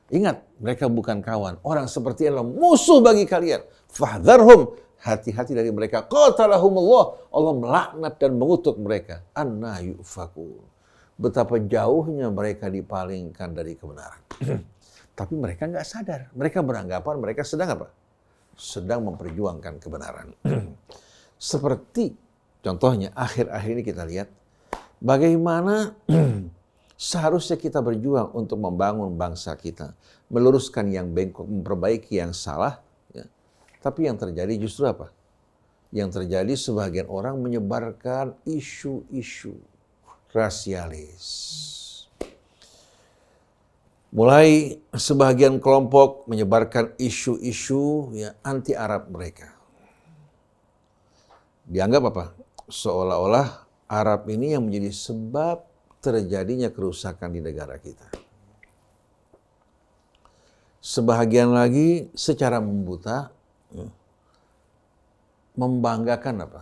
Ingat, mereka bukan kawan. Orang seperti adalah musuh bagi kalian. Fahdharhum, hati-hati dari mereka. Qatalahumullah, Allah melaknat dan mengutuk mereka. Anna yufakun. Betapa jauhnya mereka dipalingkan dari kebenaran. Tapi mereka nggak sadar. Mereka beranggapan mereka sedang apa? Sedang memperjuangkan kebenaran. Seperti contohnya akhir-akhir ini kita lihat bagaimana seharusnya kita berjuang untuk membangun bangsa kita, meluruskan yang bengkok, memperbaiki yang salah. Ya. Tapi yang terjadi justru apa? Yang terjadi sebagian orang menyebarkan isu-isu rasialis. Mulai sebagian kelompok menyebarkan isu-isu ya, anti Arab mereka. Dianggap apa? Seolah-olah Arab ini yang menjadi sebab terjadinya kerusakan di negara kita. Sebahagian lagi secara membuta ya, membanggakan apa?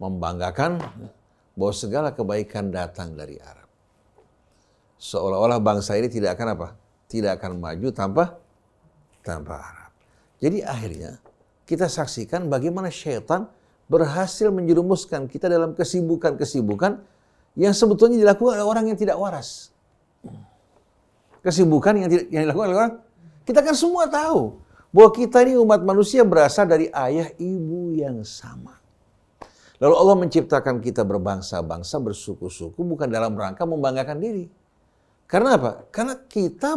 Membanggakan ya, bahwa segala kebaikan datang dari Arab. Seolah-olah bangsa ini tidak akan apa? Tidak akan maju tanpa Arab. Jadi akhirnya kita saksikan bagaimana syaitan berhasil menjerumuskan kita dalam kesibukan-kesibukan yang sebetulnya dilakukan oleh orang yang tidak waras. Kesibukan yang dilakukan oleh orang, kita kan semua tahu bahwa kita ini umat manusia berasal dari ayah ibu yang sama. Lalu Allah menciptakan kita berbangsa-bangsa, bersuku-suku bukan dalam rangka membanggakan diri. Karena apa? Karena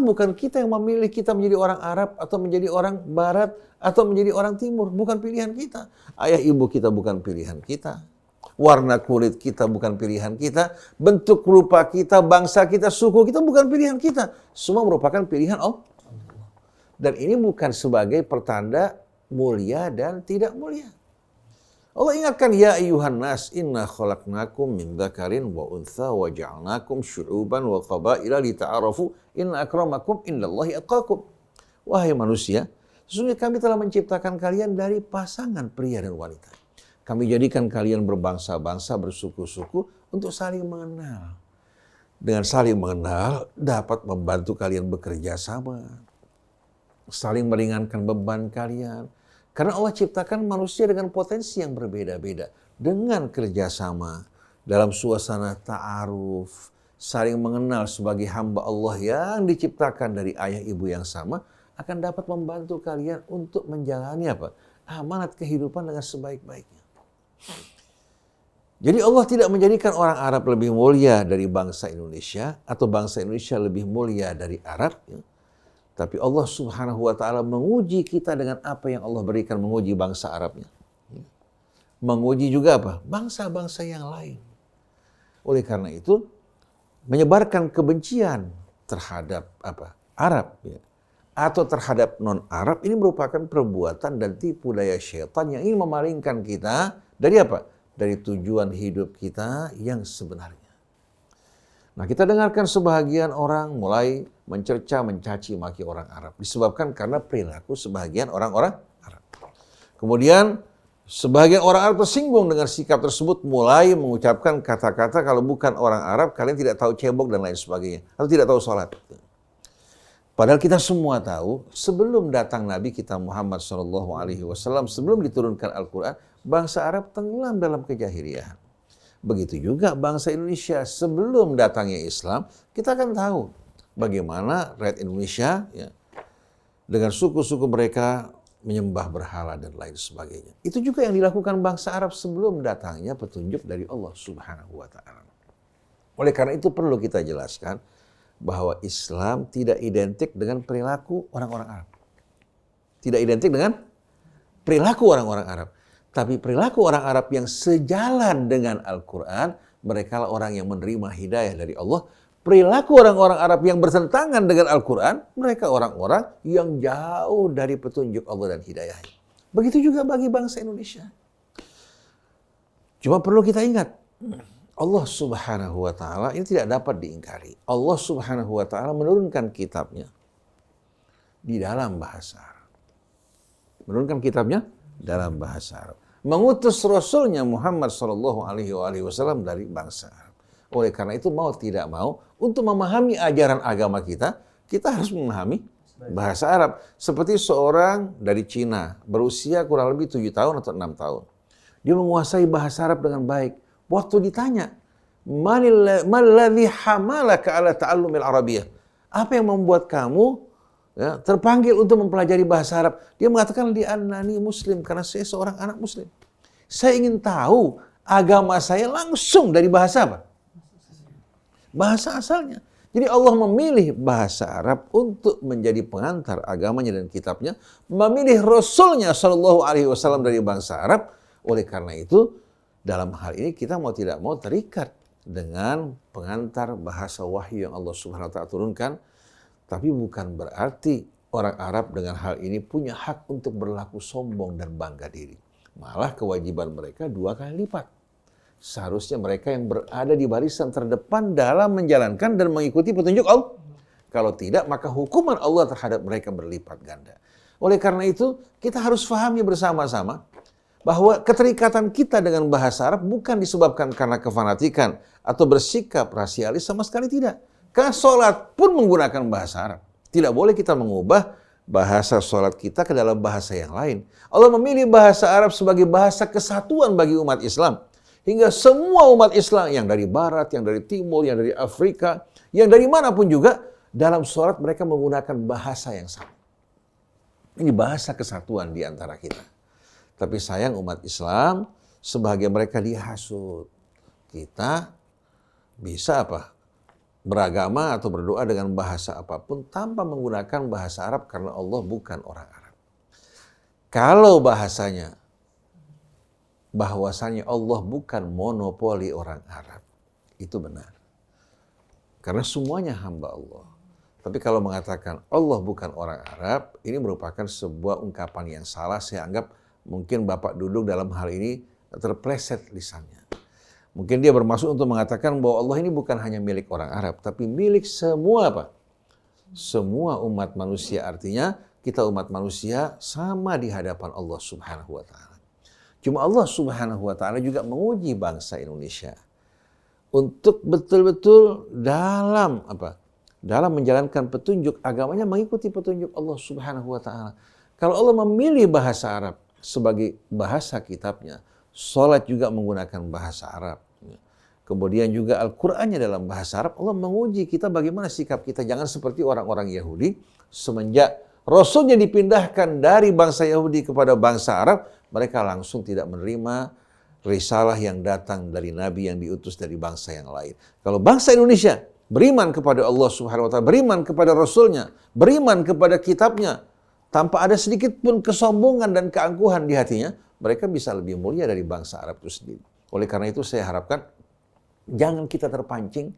bukan kita yang memilih kita menjadi orang Arab atau menjadi orang Barat atau menjadi orang Timur. Bukan pilihan kita. Ayah ibu kita bukan pilihan kita. Warna kulit kita bukan pilihan kita. Bentuk rupa kita, bangsa kita, suku kita bukan pilihan kita. Semua merupakan pilihan Allah. Dan ini bukan sebagai pertanda mulia dan tidak mulia. Allah ingatkan, ya ayyuhan nas inna khalaqnakum min dzakarin wa untha wa ja'alnakum syu'uban wa qabaila lita'arafu inna akramakum indallahi atqakum. Wahai manusia, sesungguhnya kami telah menciptakan kalian dari pasangan pria dan wanita. Kami jadikan kalian berbangsa-bangsa, bersuku-suku untuk saling mengenal. Dengan saling mengenal dapat membantu kalian bekerja sama, saling meringankan beban kalian. Karena Allah ciptakan manusia dengan potensi yang berbeda-beda. Dengan kerjasama, dalam suasana ta'aruf, saling mengenal sebagai hamba Allah yang diciptakan dari ayah ibu yang sama, akan dapat membantu kalian untuk menjalani apa? Amanat kehidupan dengan sebaik-baiknya. Jadi Allah tidak menjadikan orang Arab lebih mulia dari bangsa Indonesia, atau bangsa Indonesia lebih mulia dari Arab, ya. Tapi Allah Subhanahu wa ta'ala menguji kita dengan apa yang Allah berikan, menguji bangsa Arabnya. Menguji juga apa? Bangsa-bangsa yang lain. Oleh karena itu, menyebarkan kebencian terhadap apa? Arab, ya, atau terhadap non-Arab, ini merupakan perbuatan dan tipu daya syaitan yang ingin memalingkan kita dari apa? Dari tujuan hidup kita yang sebenarnya. Nah, kita dengarkan sebahagian orang mulai mencerca, mencaci maki orang Arab. Disebabkan karena perilaku sebahagian orang-orang Kemudian sebagian orang Arab tersinggung dengan sikap tersebut, mulai mengucapkan kata-kata kalau bukan orang Arab kalian tidak tahu cebok dan lain sebagainya, atau tidak tahu sholat. Padahal kita semua tahu sebelum datang Nabi kita Muhammad SAW, sebelum diturunkan Al-Quran, bangsa Arab tenggelam dalam kejahiliahan. Begitu juga bangsa Indonesia sebelum datangnya Islam, kita akan tahu bagaimana rakyat Indonesia ya, dengan suku-suku mereka menyembah berhala dan lain sebagainya. Itu juga yang dilakukan bangsa Arab sebelum datangnya petunjuk dari Allah Subhanahu wa Ta'ala. Oleh karena itu perlu kita jelaskan bahwa Islam tidak identik dengan perilaku orang-orang Arab. Tidak identik dengan perilaku orang-orang Arab. Tapi perilaku orang Arab yang sejalan dengan Al-Quran, mereka lah orang yang menerima hidayah dari Allah. Perilaku orang-orang Arab yang bertentangan dengan Al-Quran, mereka orang-orang yang jauh dari petunjuk Allah dan hidayahnya. Begitu juga bagi bangsa Indonesia. Cuma perlu kita ingat, Allah Subhanahu wa Ta'ala ini tidak dapat diingkari. Allah Subhanahu wa Ta'ala menurunkan kitabnya di dalam bahasa Arab. Menurunkan kitabnya dalam bahasa Arab. Mengutus Rasulnya Muhammad SAW dari bangsa Arab. Oleh karena itu mau tidak mau, untuk memahami ajaran agama kita harus memahami bahasa Arab. Seperti seorang dari Cina, berusia kurang lebih 7 tahun atau 6 tahun. Dia menguasai bahasa Arab dengan baik. Waktu ditanya, "Maladzi hamalaka ala ta'allumil Arabiyyah?" Apa yang membuat kamu ya, terpanggil untuk mempelajari bahasa Arab? Dia mengatakan, "Li'annani muslim," karena saya seorang anak muslim. Saya ingin tahu agama saya langsung dari bahasa apa? Bahasa asalnya. Jadi Allah memilih bahasa Arab untuk menjadi pengantar agamanya dan kitabnya, memilih Rasulnya SAW dari bangsa Arab. Oleh karena itu, dalam hal ini kita mau tidak mau terikat dengan pengantar bahasa wahyu yang Allah Subhanahu wa Ta'ala turunkan. Tapi bukan berarti orang Arab dengan hal ini punya hak untuk berlaku sombong dan bangga diri. Malah kewajiban mereka 2 kali lipat. Seharusnya mereka yang berada di barisan terdepan dalam menjalankan dan mengikuti petunjuk Allah. Kalau tidak, maka hukuman Allah terhadap mereka berlipat ganda. Oleh karena itu, kita harus pahami bersama-sama bahwa keterikatan kita dengan bahasa Arab bukan disebabkan karena kefanatikan atau bersikap rasialis, sama sekali tidak. Karena sholat pun menggunakan bahasa Arab. Tidak boleh kita mengubah bahasa sholat kita ke dalam bahasa yang lain. Allah memilih bahasa Arab sebagai bahasa kesatuan bagi umat Islam. Hingga semua umat Islam yang dari barat, yang dari timur, yang dari Afrika, yang dari manapun juga, dalam sholat mereka menggunakan bahasa yang sama. Ini bahasa kesatuan di antara kita. Tapi sayang umat Islam, sebahagian mereka dihasut. Kita bisa apa? Beragama atau berdoa dengan bahasa apapun tanpa menggunakan bahasa Arab karena Allah bukan orang Arab. Kalau bahasanya, bahwasanya Allah bukan monopoli orang Arab, itu benar. Karena semuanya hamba Allah. Tapi kalau mengatakan Allah bukan orang Arab, ini merupakan sebuah ungkapan yang salah. Saya anggap mungkin Bapak Dudung dalam hal ini terpleset lisannya. Mungkin dia bermaksud untuk mengatakan bahwa Allah ini bukan hanya milik orang Arab, tapi milik semua apa? Semua umat manusia. Artinya kita umat manusia sama di hadapan Allah Subhanahu wa Ta'ala. Cuma Allah Subhanahu wa Ta'ala juga menguji bangsa Indonesia untuk betul-betul dalam apa? Dalam menjalankan petunjuk agamanya, mengikuti petunjuk Allah Subhanahu wa Ta'ala. Kalau Allah memilih bahasa Arab sebagai bahasa kitabnya, sholat juga menggunakan bahasa Arab, kemudian juga Al-Qur'annya dalam bahasa Arab, Allah menguji kita bagaimana sikap kita. Jangan seperti orang-orang Yahudi, semenjak Rasulnya dipindahkan dari bangsa Yahudi kepada bangsa Arab, mereka langsung tidak menerima risalah yang datang dari Nabi yang diutus dari bangsa yang lain. Kalau bangsa Indonesia beriman kepada Allah Subhanahu wa Ta'ala, beriman kepada Rasulnya, beriman kepada kitabnya, tanpa ada sedikit pun kesombongan dan keangkuhan di hatinya, mereka bisa lebih mulia dari bangsa Arab itu sendiri. Oleh karena itu saya harapkan jangan kita terpancing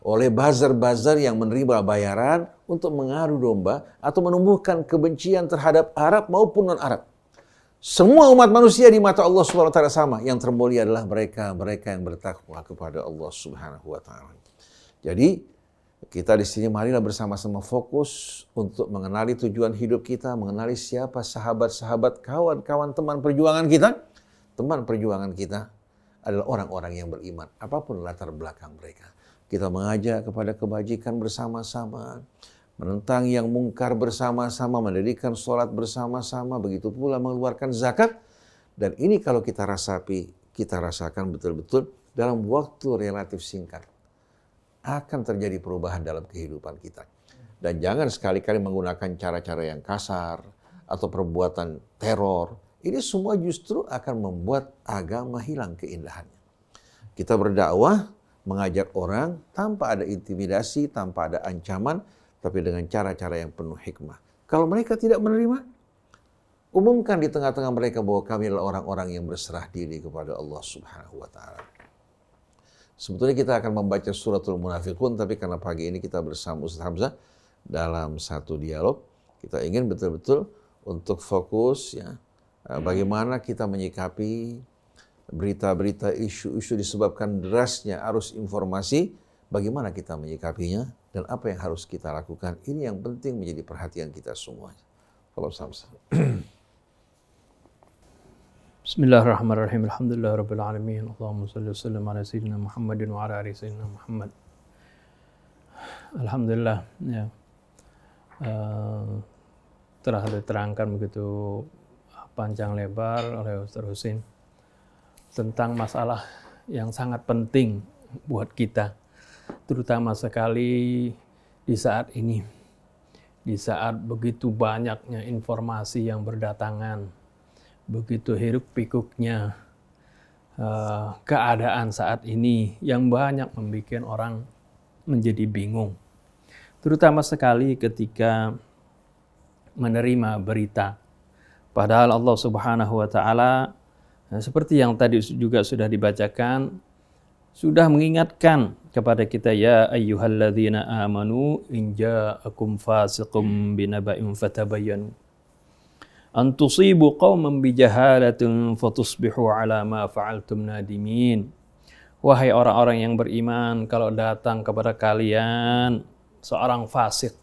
oleh buzzer-buzzer yang menerima bayaran untuk mengadu domba atau menumbuhkan kebencian terhadap Arab maupun non-Arab. Semua umat manusia di mata Allah Subhanahu wa Ta'ala sama. Yang termulia adalah mereka yang bertakwa kepada Allah Subhanahu wa Ta'ala. Jadi Kita di sini marilah bersama-sama fokus untuk mengenali tujuan hidup kita, mengenali siapa sahabat-sahabat, kawan-kawan, teman perjuangan kita. Teman perjuangan kita adalah orang-orang yang beriman, apapun latar belakang mereka. Kita mengajak kepada kebajikan bersama-sama, menentang yang mungkar bersama-sama, mendirikan sholat bersama-sama, begitu pula mengeluarkan zakat. Dan ini kalau kita rasakan betul-betul dalam waktu relatif singkat, akan terjadi perubahan dalam kehidupan kita. Dan jangan sekali-kali menggunakan cara-cara yang kasar atau perbuatan teror. Ini semua justru akan membuat agama hilang keindahannya. Kita berdakwah, mengajak orang tanpa ada intimidasi, tanpa ada ancaman, tapi dengan cara-cara yang penuh hikmah. Kalau mereka tidak menerima, umumkan di tengah-tengah mereka bahwa kami adalah orang-orang yang berserah diri kepada Allah Subhanahu wa Ta'ala. Sebetulnya kita akan membaca suratul Munafiqun, tapi karena pagi ini kita bersama Ustaz Hamzah dalam satu dialog, kita ingin betul-betul untuk fokus ya, bagaimana kita menyikapi berita-berita, isu-isu disebabkan derasnya arus informasi, bagaimana kita menyikapinya dan apa yang harus kita lakukan. Ini yang penting menjadi perhatian kita semua. Kalau Hamzah. Bismillahirrahmanirrahim. Alhamdulillahirabbil alamin. Allahumma shalli wa sallim ala sayyidina Muhammadin wa ala ali sayyidina Muhammad. Alhamdulillah ya. Telah diterangkan begitu panjang lebar oleh Ustaz Husin tentang masalah yang sangat penting buat kita, terutama sekali di saat ini, di saat begitu banyaknya informasi yang berdatangan, begitu hiruk pikuknya keadaan saat ini yang banyak membuat orang menjadi bingung. Terutama sekali ketika menerima berita. Padahal Allah Subhanahu wa Ta'ala, seperti yang tadi juga sudah dibacakan, sudah mengingatkan kepada kita, ya ayyuhalladzina amanu in ja'akum fasiqum binaba'in fatabayyanu an tusibu qauman bijahalatin fatusbihu ala ma fa'altum nadimin. Wahai orang-orang yang beriman, kalau datang kepada kalian seorang fasik.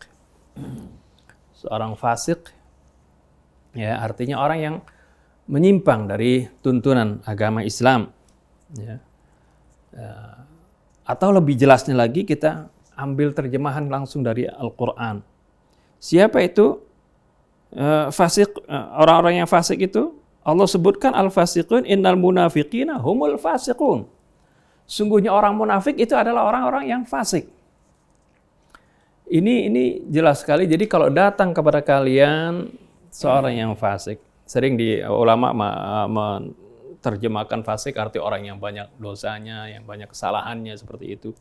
Seorang fasik ya, artinya orang yang menyimpang dari tuntunan agama Islam ya. Atau lebih jelasnya lagi kita ambil terjemahan langsung dari Al-Qur'an. Siapa itu fasik, orang-orang yang fasik itu? Allah sebutkan al-fasiqun innal munafiqina humul fasiqun. Sungguhnya orang munafik itu adalah orang-orang yang fasik. Ini jelas sekali. Jadi kalau datang kepada kalian seorang yang fasik, sering di ulama menerjemahkan fasik arti orang yang banyak dosanya, yang banyak kesalahannya, seperti itu.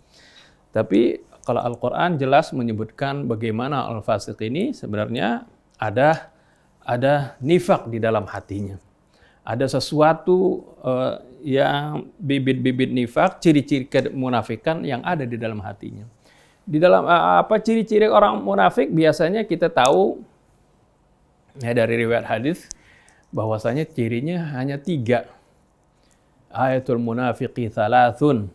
Tapi kalau Al-Qur'an jelas menyebutkan bagaimana al-fasik ini sebenarnya ada nifak di dalam hatinya. Ada sesuatu yang bibit-bibit nifak, ciri-ciri kemunafikan yang ada di dalam hatinya. Di dalam ciri-ciri orang munafik biasanya kita tahu ya dari riwayat hadis bahwasanya cirinya hanya 3. Ayatul munafiqi thalathun.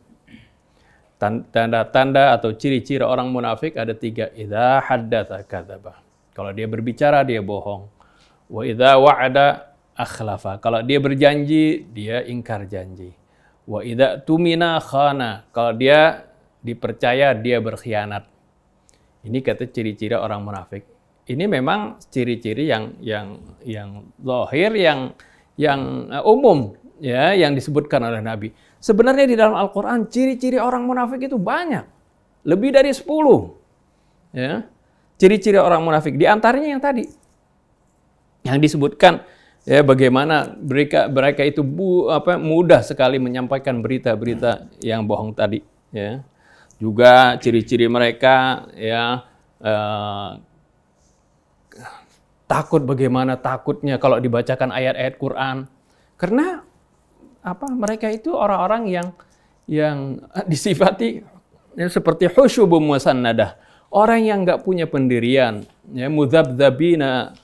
Tanda-tanda atau ciri-ciri orang munafik ada 3. Idza haddatsa kadzaba. Kalau dia berbicara, dia bohong. Wa idza wa'ada akhlafa. Kalau dia berjanji, dia ingkar janji. Wa idza tumina khana. Kalau dia dipercaya, dia berkhianat. Ini kata ciri-ciri orang munafik. Ini memang ciri-ciri yang zahir, yang umum, ya, yang disebutkan oleh Nabi. Sebenarnya di dalam Al-Quran ciri-ciri orang munafik itu banyak, lebih dari 10. Ya. Ciri-ciri orang munafik, di antaranya yang tadi, yang disebutkan, ya, bagaimana mereka itu mudah sekali menyampaikan berita-berita yang bohong tadi. Ya. Juga ciri-ciri mereka, ya, takut, bagaimana takutnya kalau dibacakan ayat-ayat Quran, karena mereka itu orang-orang yang disifati ya, seperti husyubum musannadah. Orang yang nggak punya pendirian, ya, mudzabdzabina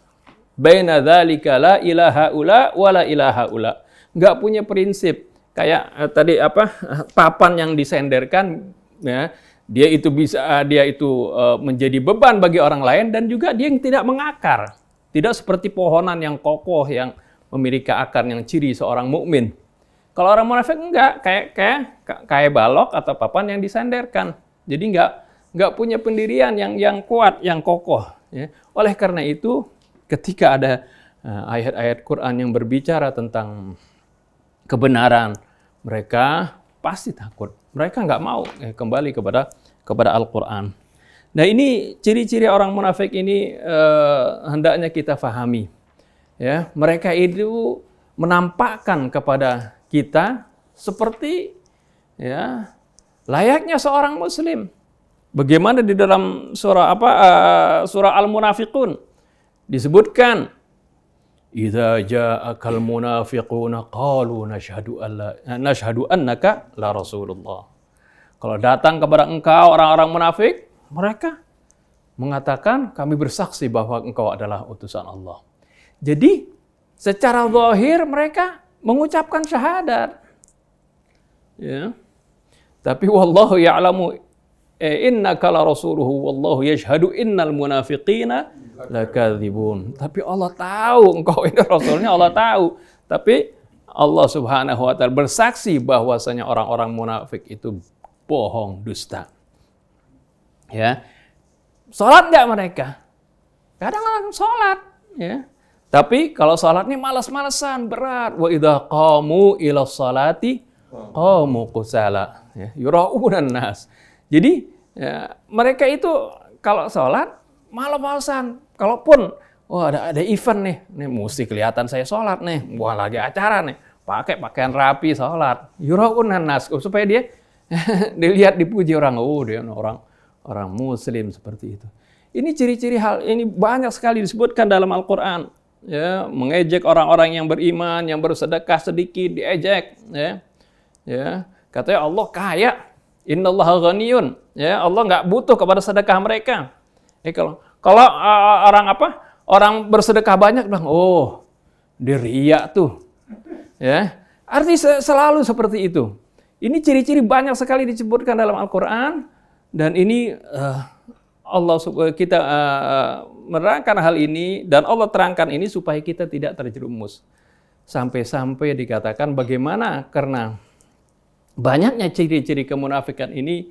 baina dzalika la ilaha ula wa la ilaha ula. Nggak punya prinsip. Kayak tadi papan yang disenderkan, ya, dia itu menjadi beban bagi orang lain, dan juga dia yang tidak mengakar. Tidak seperti pohonan yang kokoh yang memiliki akar yang ciri seorang mukmin. Kalau orang munafik enggak, kayak balok atau papan yang disandarkan. Jadi enggak punya pendirian yang kuat, yang kokoh. Ya. Oleh karena itu, ketika ada ayat-ayat Quran yang berbicara tentang kebenaran, mereka pasti takut. Mereka enggak mau kembali kepada Al-Quran. Nah, ini ciri-ciri orang munafik ini hendaknya kita fahami. Ya, mereka itu menampakkan kepada kita seperti ya layaknya seorang muslim. Bagaimana di dalam surah Al-Munafiqun disebutkan, "Idza ja'akal munafiquna qalu nashhadu annaka la rasulullah." Kalau datang kepada engkau orang-orang munafik, mereka mengatakan, kami bersaksi bahwa engkau adalah utusan Allah. Jadi, secara zahir mereka mengucapkan syahadat. Ya. Tapi wallahu ya'lamu innaka la rasuluhu wallahu yashhadu innal munafiqina lakadzibun. Tapi Allah tahu engkau ini rasulnya, Allah tahu. Tapi Allah Subhanahu wa taala bersaksi bahwasanya orang-orang munafik itu bohong, dusta. Ya, sholat nggak mereka? Kadang-kadang sholat, ya. Tapi kalau sholat ini malas-malesan, berat. Wa idza qamu ila sholati qamu kusala, ya, yura'unan nas. Jadi ya, mereka itu kalau sholat malas-malesan. Kalaupun ada event nih mesti kelihatan saya sholat nih, wah lagi acara nih, pakai pakaian rapi sholat, yura'unan nas, supaya dia dilihat, dipuji orang, dia orang muslim seperti itu. Ini ciri-ciri hal ini banyak sekali disebutkan dalam Al-Quran. Ya, mengejek orang-orang yang beriman, yang bersedekah sedikit diejek. Ya, katanya Allah kaya. Innallaha ghaniyun. Ya, Allah nggak butuh kepada sedekah mereka. Kalau orang bersedekah banyak, dia riya tuh. Ya, artinya selalu seperti itu. Ini ciri-ciri banyak sekali disebutkan dalam Al-Quran. Dan ini kita menerangkan hal ini, dan Allah terangkan ini supaya kita tidak terjerumus. Sampai-sampai dikatakan bagaimana karena banyaknya ciri-ciri kemunafikan ini,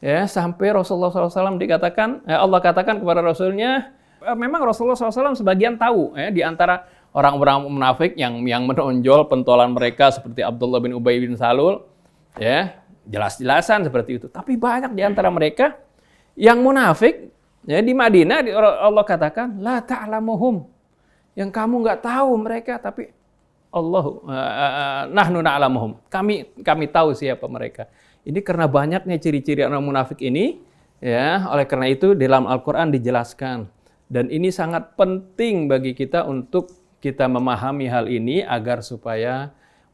ya, sampai Rasulullah SAW dikatakan, Allah katakan kepada Rasulnya, memang Rasulullah SAW sebagian tahu, ya, di antara orang-orang munafik yang menonjol pentolan mereka seperti Abdullah bin Ubay bin Salul, ya, jelas-jelasan seperti itu. Tapi banyak di antara mereka yang munafik, ya, di Madinah Allah katakan la ta'lamuhum, yang kamu nggak tahu mereka, tapi nahnu na'lamuhum, kami tahu siapa mereka. Ini karena banyaknya ciri-ciri orang munafik ini, ya, oleh karena itu dalam Al-Quran dijelaskan, dan ini sangat penting bagi kita untuk kita memahami hal ini agar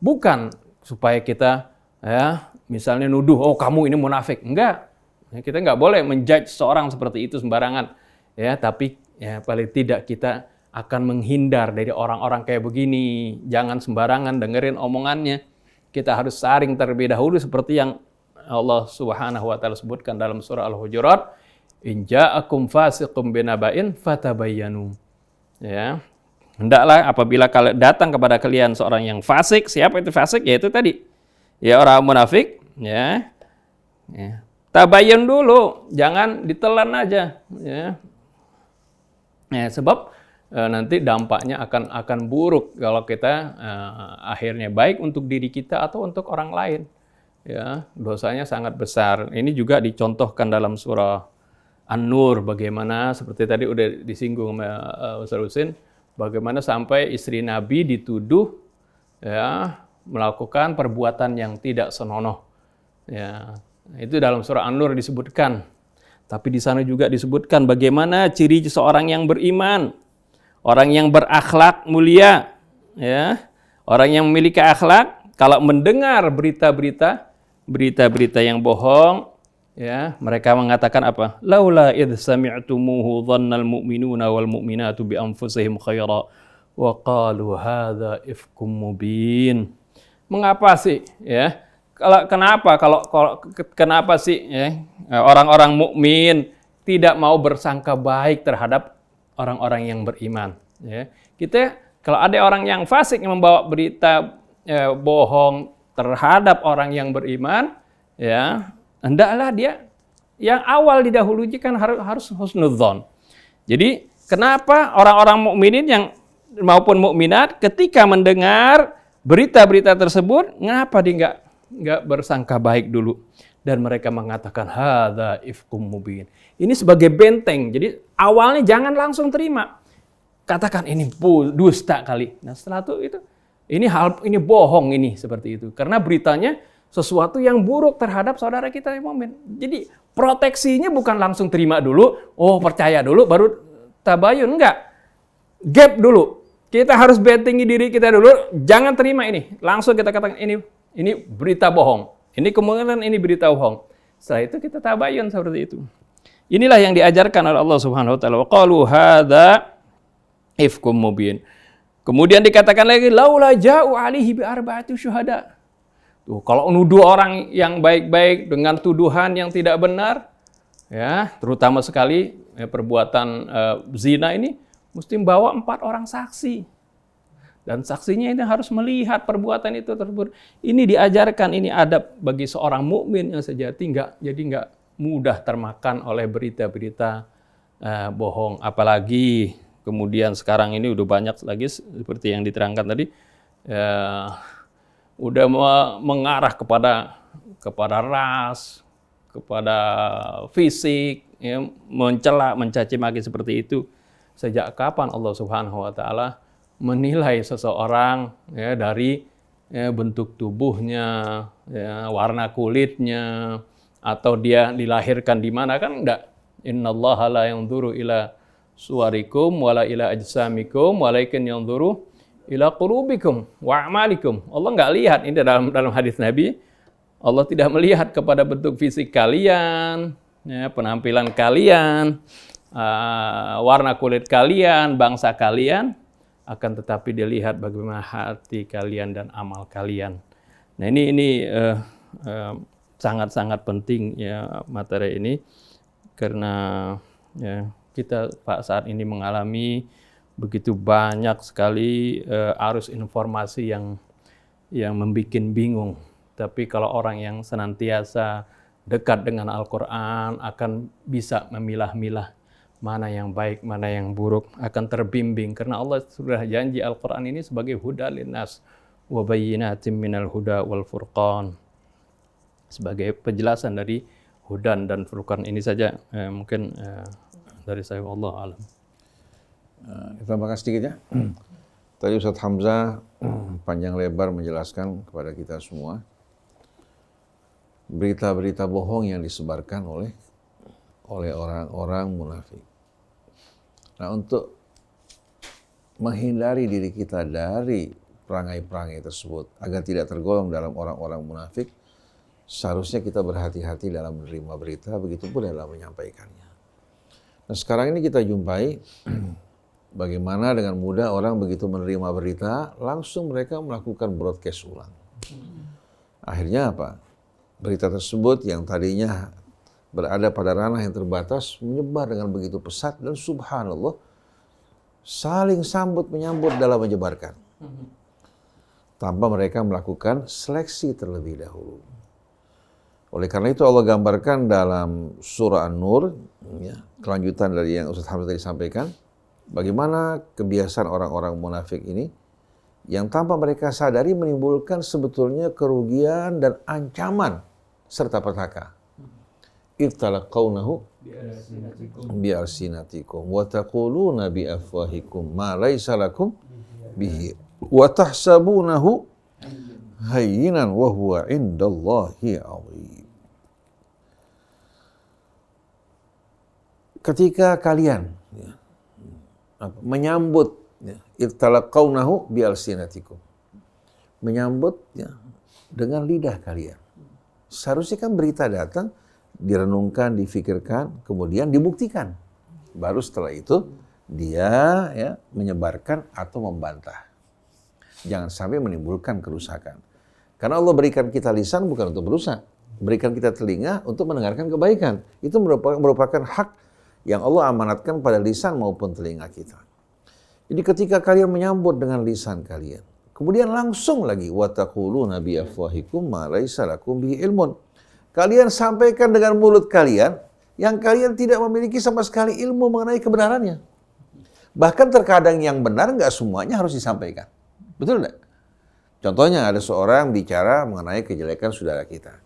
bukan supaya kita, ya, misalnya nuduh, kamu ini munafik. Enggak. Kita nggak boleh menjudge seorang seperti itu sembarangan. Ya, tapi ya paling tidak kita akan menghindar dari orang-orang kayak begini. Jangan sembarangan dengerin omongannya. Kita harus saring terlebih dahulu seperti yang Allah Subhanahu wa taala sebutkan dalam surah Al-Hujurat, "In ja'akum fasiqun binaba'in fatabayyanu." Ya. Hendaklah apabila kalian datang kepada kalian seorang yang fasik, siapa itu fasik? Yaitu tadi, ya, orang munafik. Ya, tabayun dulu, jangan ditelan aja, ya. Sebab nanti dampaknya akan buruk kalau kita akhirnya baik untuk diri kita atau untuk orang lain, ya, dosanya sangat besar. Ini juga dicontohkan dalam surah An-Nur, bagaimana seperti tadi udah disinggung Ustaz Husin, bagaimana sampai istri Nabi dituduh, ya, melakukan perbuatan yang tidak senonoh. Ya, itu dalam surah An-Nur disebutkan. Tapi di sana juga disebutkan bagaimana ciri seorang yang beriman, orang yang berakhlak mulia, ya, orang yang memiliki akhlak, kalau mendengar berita-berita yang bohong, ya, mereka mengatakan apa? Laula idh sami'tumuhu dhannal mu'minuna wal mu'minatu bi anfusihim khaira wa qalu hadza ifkum mubin. Mengapa sih, ya, kenapa sih orang-orang mukmin tidak mau bersangka baik terhadap orang-orang yang beriman? Ya. Kita kalau ada orang yang fasik yang membawa berita bohong terhadap orang yang beriman, ya hendaklah dia yang awal didahului kan harus husnudzon. Jadi kenapa orang-orang mukminin yang maupun mukminat ketika mendengar berita-berita tersebut, kenapa dia nggak bersangka baik dulu? Dan mereka mengatakan hadza ifkum mubin. Ini sebagai benteng. Jadi awalnya jangan langsung terima. Katakan ini dusta kali. Nah setelah itu ini bohong ini seperti itu. Karena beritanya sesuatu yang buruk terhadap saudara kita yang mukmin. Jadi proteksinya bukan langsung terima dulu, percaya dulu baru tabayun, enggak. Gap dulu. Kita harus bentengi diri kita dulu, jangan terima ini. Langsung kita katakan ini berita bohong. Ini kemungkinan ini berita bohong. Setelah itu kita tabayun seperti itu. Inilah yang diajarkan oleh Allah Subhanahu wa taala. Wa qalu hadza ifkum mubin. Kemudian dikatakan lagi laula ja'u alaihi bi arba'ati syuhada. Tuh, kalau nuduh orang yang baik-baik dengan tuduhan yang tidak benar, ya, terutama sekali perbuatan zina ini mesti bawa 4 orang saksi. Dan saksinya ini harus melihat perbuatan itu tersebut. Ini diajarkan, ini adab bagi seorang mukmin yang sejati nggak mudah termakan oleh berita-berita bohong. Apalagi kemudian sekarang ini udah banyak lagi seperti yang diterangkan tadi, udah mengarah kepada ras, kepada fisik, ya, mencela, mencaci maki seperti itu. Sejak kapan Allah Subhanahu wa taala menilai seseorang ya dari bentuk tubuhnya, ya, warna kulitnya, atau dia dilahirkan di mana, kan enggak. Innallaha la yanzuru ila suwarikum wala ila ajsamikum walakin yanzuru ila qulubikum wa a'malikum. Allah enggak lihat, ini dalam hadis Nabi. Allah tidak melihat kepada bentuk fisik kalian, ya, penampilan kalian, warna kulit kalian, bangsa kalian, akan tetapi dilihat bagaimana hati kalian dan amal kalian. Nah ini sangat-sangat penting ya materi ini, karena ya, kita saat ini mengalami begitu banyak sekali arus informasi yang membuat bingung. Tapi kalau orang yang senantiasa dekat dengan Al-Quran akan bisa memilah-milah mana yang baik, mana yang buruk, akan terbimbing. Karena Allah sudah janji Al-Quran ini sebagai huda linnas wa bayyinatin minal huda wal furqan. Sebagai penjelasan dari hudan dan furqan. Ini saja mungkin dari saya, Allah alam. Kita bahas sedikit ya. Tadi Ustaz Hamzah panjang lebar menjelaskan kepada kita semua berita-berita bohong yang disebarkan oleh orang-orang munafik. Nah, untuk menghindari diri kita dari perangai-perangai tersebut agar tidak tergolong dalam orang-orang munafik, seharusnya kita berhati-hati dalam menerima berita, begitu pun dalam menyampaikannya. Nah, sekarang ini kita jumpai bagaimana dengan mudah orang begitu menerima berita, langsung mereka melakukan broadcast ulang. Akhirnya apa? Berita tersebut yang tadinya berada pada ranah yang terbatas menyebar dengan begitu pesat, dan subhanallah saling sambut menyambut dalam menyebarkan tanpa mereka melakukan seleksi terlebih dahulu. Oleh karena itu Allah gambarkan dalam surah An-Nur, ya, kelanjutan dari yang Ustaz Hamzah tadi sampaikan, bagaimana kebiasaan orang-orang munafik ini yang tanpa mereka sadari menimbulkan sebetulnya kerugian dan ancaman serta petaka. Ibtalaqawnahu bi'alsinatikum wa taquluna bi'afwahikum ma laysa lakum bihi wa tahsabunahu hayyinan wa huwa indallahi 'azim. Ketika kalian menyambut ibtalaqawnahu bi'alsinatikum, menyambut dengan lidah kalian. Seharusnya kan berita datang, direnungkan, difikirkan, kemudian dibuktikan. Baru setelah itu dia menyebarkan atau membantah. Jangan sampai menimbulkan kerusakan. Karena Allah berikan kita lisan bukan untuk berusaha. Berikan kita telinga untuk mendengarkan kebaikan. Itu merupakan hak yang Allah amanatkan pada lisan maupun telinga kita. Jadi ketika kalian menyambut dengan lisan kalian, kemudian langsung lagi wattaquluna bi afwahikum ma laisa lakum bihi ilmun. Kalian sampaikan dengan mulut kalian yang kalian tidak memiliki sama sekali ilmu mengenai kebenarannya. Bahkan terkadang yang benar nggak semuanya harus disampaikan. Betul nggak? Contohnya ada seorang bicara mengenai kejelekan saudara kita.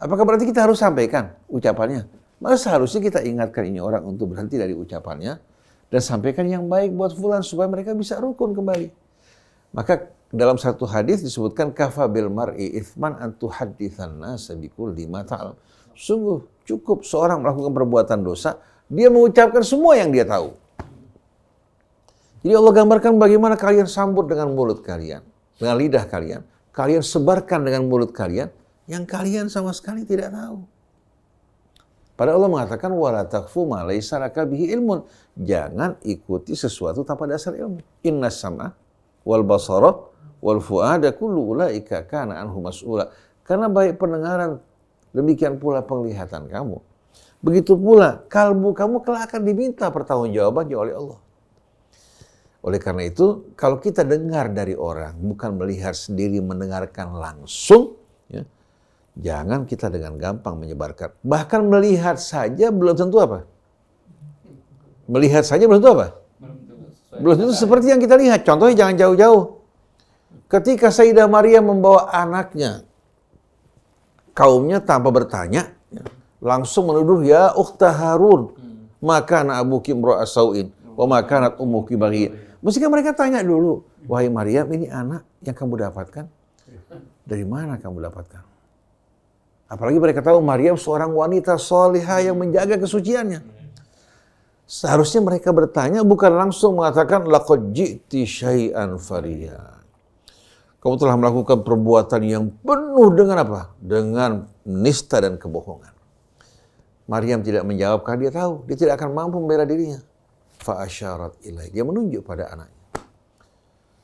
Apakah berarti kita harus sampaikan ucapannya? Maka seharusnya kita ingatkan ini orang untuk berhenti dari ucapannya dan sampaikan yang baik buat fulan supaya mereka bisa rukun kembali. Maka dalam satu hadis disebutkan kafa bil mar'i itsman an tuhadditsan nas bikulli ma ta'lam. Sungguh cukup seorang melakukan perbuatan dosa, dia mengucapkan semua yang dia tahu. Jadi Allah gambarkan bagaimana kalian sambut dengan mulut kalian, dengan lidah kalian, kalian sebarkan dengan mulut kalian yang kalian sama sekali tidak tahu. Padahal Allah mengatakan wala taqfu ma laisa laka bihi ilmun. Jangan ikuti sesuatu tanpa dasar ilmu. Innas sam'a wal basara wal fuada kullu ulaika kana anhu mas'ula. Karena baik pendengaran demikian pula penglihatan kamu. Begitu pula kalbu kamu kelak akan diminta pertanggungjawabannya oleh Allah. Oleh karena itu, kalau kita dengar dari orang bukan melihat sendiri, mendengarkan langsung, ya, jangan kita dengan gampang menyebarkan. Bahkan melihat saja belum tentu apa? Melihat saja belum tentu apa? Belum tentu seperti yang kita lihat. Contohnya jangan jauh-jauh. Ketika Sayyidah Maryam membawa anaknya, kaumnya tanpa bertanya, langsung menuduh, ya ukhta Harun, maka anak abuki imra'a sau'in, wa makanat ummuki baghiyah. Mestinya mereka tanya dulu, wahai Maryam, ini anak yang kamu dapatkan? Dari mana kamu dapatkan? Apalagi mereka tahu Maryam seorang wanita salihah yang menjaga kesuciannya. Seharusnya mereka bertanya bukan langsung mengatakan laqad ji'ti syai'an fariya. Kamu telah melakukan perbuatan yang penuh dengan apa? Dengan nista dan kebohongan. Maryam tidak menjawab karena dia tahu dia tidak akan mampu membela dirinya. Fa asyarat ilaih. Dia menunjuk pada anaknya.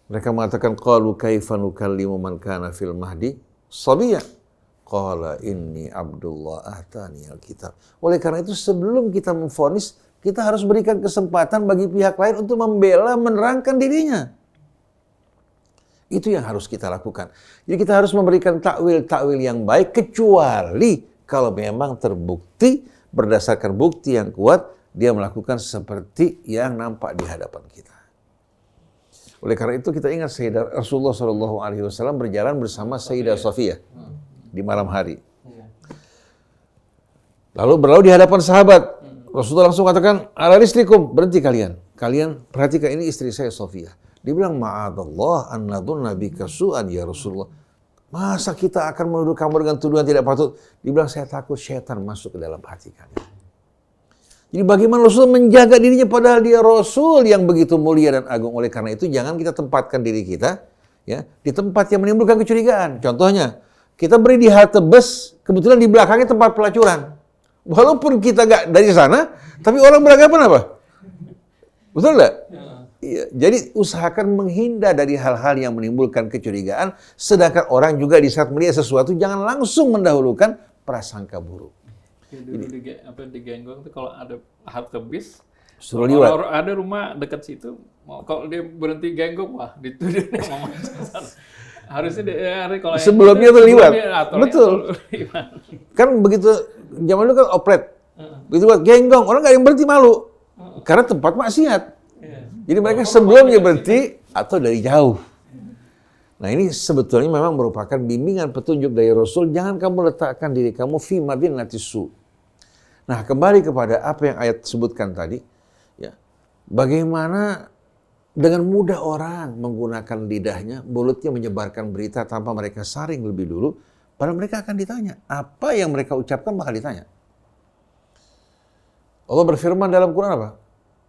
Mereka mengatakan qalu kaifa nukallimu man kana fil mahdi sabiyya. Qala inni Abdullah atani alkitab. Oleh karena itu sebelum kita memvonis, kita harus berikan kesempatan bagi pihak lain untuk membela, menerangkan dirinya. Itu yang harus kita lakukan. Jadi kita harus memberikan takwil yang baik, kecuali kalau memang terbukti berdasarkan bukti yang kuat, dia melakukan seperti yang nampak di hadapan kita. Oleh karena itu kita ingat Sayyidah Rasulullah SAW berjalan bersama Sayyidah Safiyah di malam hari. Lalu berlalu di hadapan sahabat. Rasulullah langsung katakan, ala rislikum, berhenti kalian. Kalian perhatikan ini istri saya Safiyah. Dia bilang, ma'adallah an nadhunna bika su'an ya Rasulullah. Masa kita akan menuduh kamu dengan tuduhan tidak patut? Dia bilang, saya takut syaitan masuk ke dalam hati kalian. Jadi bagaimana Rasul menjaga dirinya padahal dia Rasul yang begitu mulia dan agung. Oleh karena itu jangan kita tempatkan diri kita ya di tempat yang menimbulkan kecurigaan. Contohnya, kita beri di halte bus, kebetulan di belakangnya tempat pelacuran. Walaupun kita nggak dari sana, tapi orang beranggapan apa? Betul nggak? Ya. Jadi usahakan menghindar dari hal-hal yang menimbulkan kecurigaan, sedangkan orang juga di saat melihat sesuatu jangan langsung mendahulukan prasangka buruk. Dulu di Genggong tuh kalau ada halte bis, suruh lewat. Ada rumah dekat situ, kalau dia berhenti Genggong, wah dituduh mau masuk sana. Harusnya kalau sebelumnya tuh liwat. Betul. Kan begitu zaman dulu kan oplet. Begitu buat Genggong, orang nggak yang berhenti malu. Karena tempat maksiat. Jadi mereka sebelumnya berhenti atau dari jauh. Nah ini sebetulnya memang merupakan bimbingan petunjuk dari Rasul. Jangan kamu letakkan diri kamu fi madinatis su. Nah kembali kepada apa yang ayat sebutkan tadi. Ya, bagaimana dengan mudah orang menggunakan lidahnya, mulutnya menyebarkan berita tanpa mereka saring lebih dulu. Padahal mereka akan ditanya. Apa yang mereka ucapkan bakal ditanya. Allah berfirman dalam Quran apa?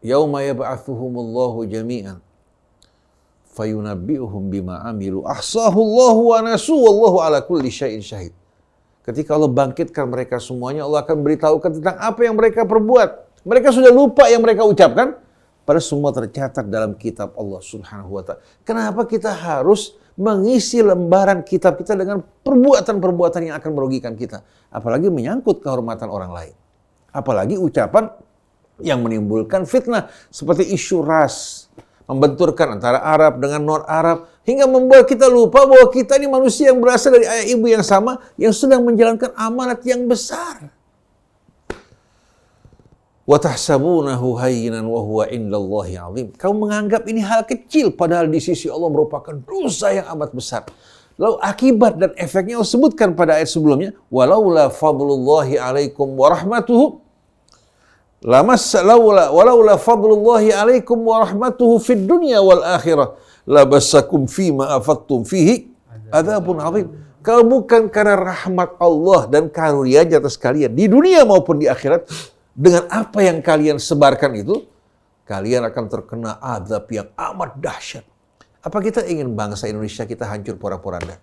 Yauma yab'atsuhumullahu jami'an fayunabbi'uhum bima amilu ahsahullahu wa nasu wallahu ala kulli syai'in syahid. Ketika Allah bangkitkan mereka semuanya, Allah akan beritahukan tentang apa yang mereka perbuat. Mereka sudah lupa yang mereka ucapkan, Padahal semua tercatat dalam kitab Allah Subhanahu wa Ta'ala. Kenapa kita harus mengisi lembaran kitab kita dengan perbuatan-perbuatan yang akan merugikan kita? Apalagi menyangkut kehormatan orang lain. Apalagi ucapan yang menimbulkan fitnah seperti isu ras, membenturkan antara Arab dengan non-Arab, hingga membuat kita lupa bahwa kita ini manusia yang berasal dari ayah ibu yang sama, yang sedang menjalankan amanat yang besar. Wa tahsabunahu hayyinan wa huwa indallahi 'azim. Kamu menganggap ini hal kecil, padahal di sisi Allah merupakan dosa yang amat besar. Lalu akibat dan efeknya Allah sebutkan pada ayat sebelumnya, walaula fadlullahi 'alaikum wa rahmatuhu walaula fadlullahi 'alaikum wa rahmatuhu fid dunya wal akhirah labassakum fima afattum fihi adzabun 'adzim. Kalau bukan karena rahmat Allah dan karunia-Nya atas kalian di dunia maupun di akhirat, dengan apa yang kalian sebarkan itu, kalian akan terkena azab yang amat dahsyat. Apa kita ingin bangsa Indonesia kita hancur porak-poranda?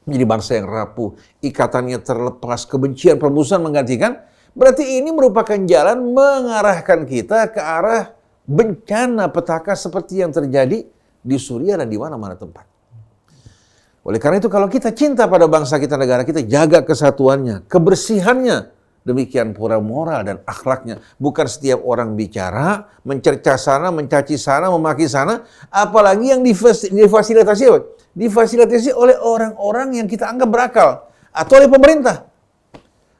Menjadi bangsa yang rapuh, ikatannya terlepas, kebencian, permusuhan menggantikan? Berarti ini merupakan jalan mengarahkan kita ke arah bencana petaka seperti yang terjadi di Suriah dan di mana-mana tempat. Oleh karena itu, kalau kita cinta pada bangsa kita, negara kita, jaga kesatuannya, kebersihannya, demikian pula moral dan akhlaknya. Bukan setiap orang bicara, mencerca sana, mencaci sana, memaki sana, apalagi yang difasilitasi apa? Difasilitasi oleh orang-orang yang kita anggap berakal, atau oleh pemerintah.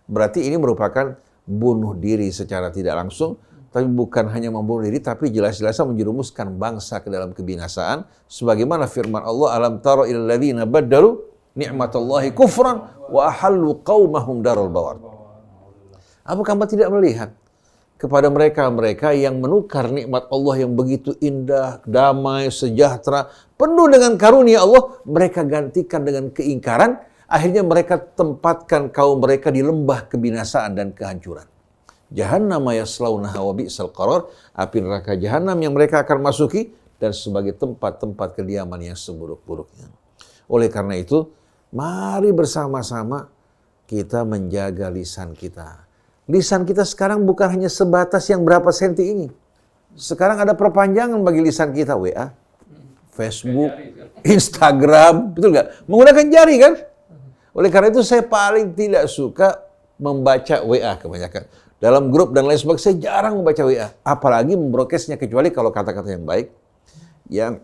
Berarti ini merupakan bunuh diri secara tidak langsung, tapi bukan hanya membunuh diri, tapi jelas-jelasnya menjerumuskan bangsa ke dalam kebinasaan. Sebagaimana firman Allah, alam tara ilal ladzina baddalu ni'matallahi kufran wa ahallu qaumahum darul bawar. Apakah kamu tidak melihat kepada mereka-mereka yang menukar nikmat Allah yang begitu indah, damai, sejahtera, penuh dengan karunia Allah, mereka gantikan dengan keingkaran, akhirnya mereka tempatkan kaum mereka di lembah kebinasaan dan kehancuran. Jahannam yaslaunaha wa bi'sal qarar, api neraka jahanam yang mereka akan masuki, dan sebagai tempat-tempat kediaman yang seburuk-buruknya. Oleh karena itu, mari bersama-sama kita menjaga lisan kita. Lisan kita sekarang bukan hanya sebatas yang berapa senti ini. Sekarang ada perpanjangan bagi lisan kita, WA, Facebook, Instagram, betul nggak? Menggunakan jari kan? Oleh karena itu saya paling tidak suka membaca WA kebanyakan. Dalam grup dan lain sebagainya saya jarang membaca WA. Apalagi membrokesnya, kecuali kalau kata-kata yang baik, yang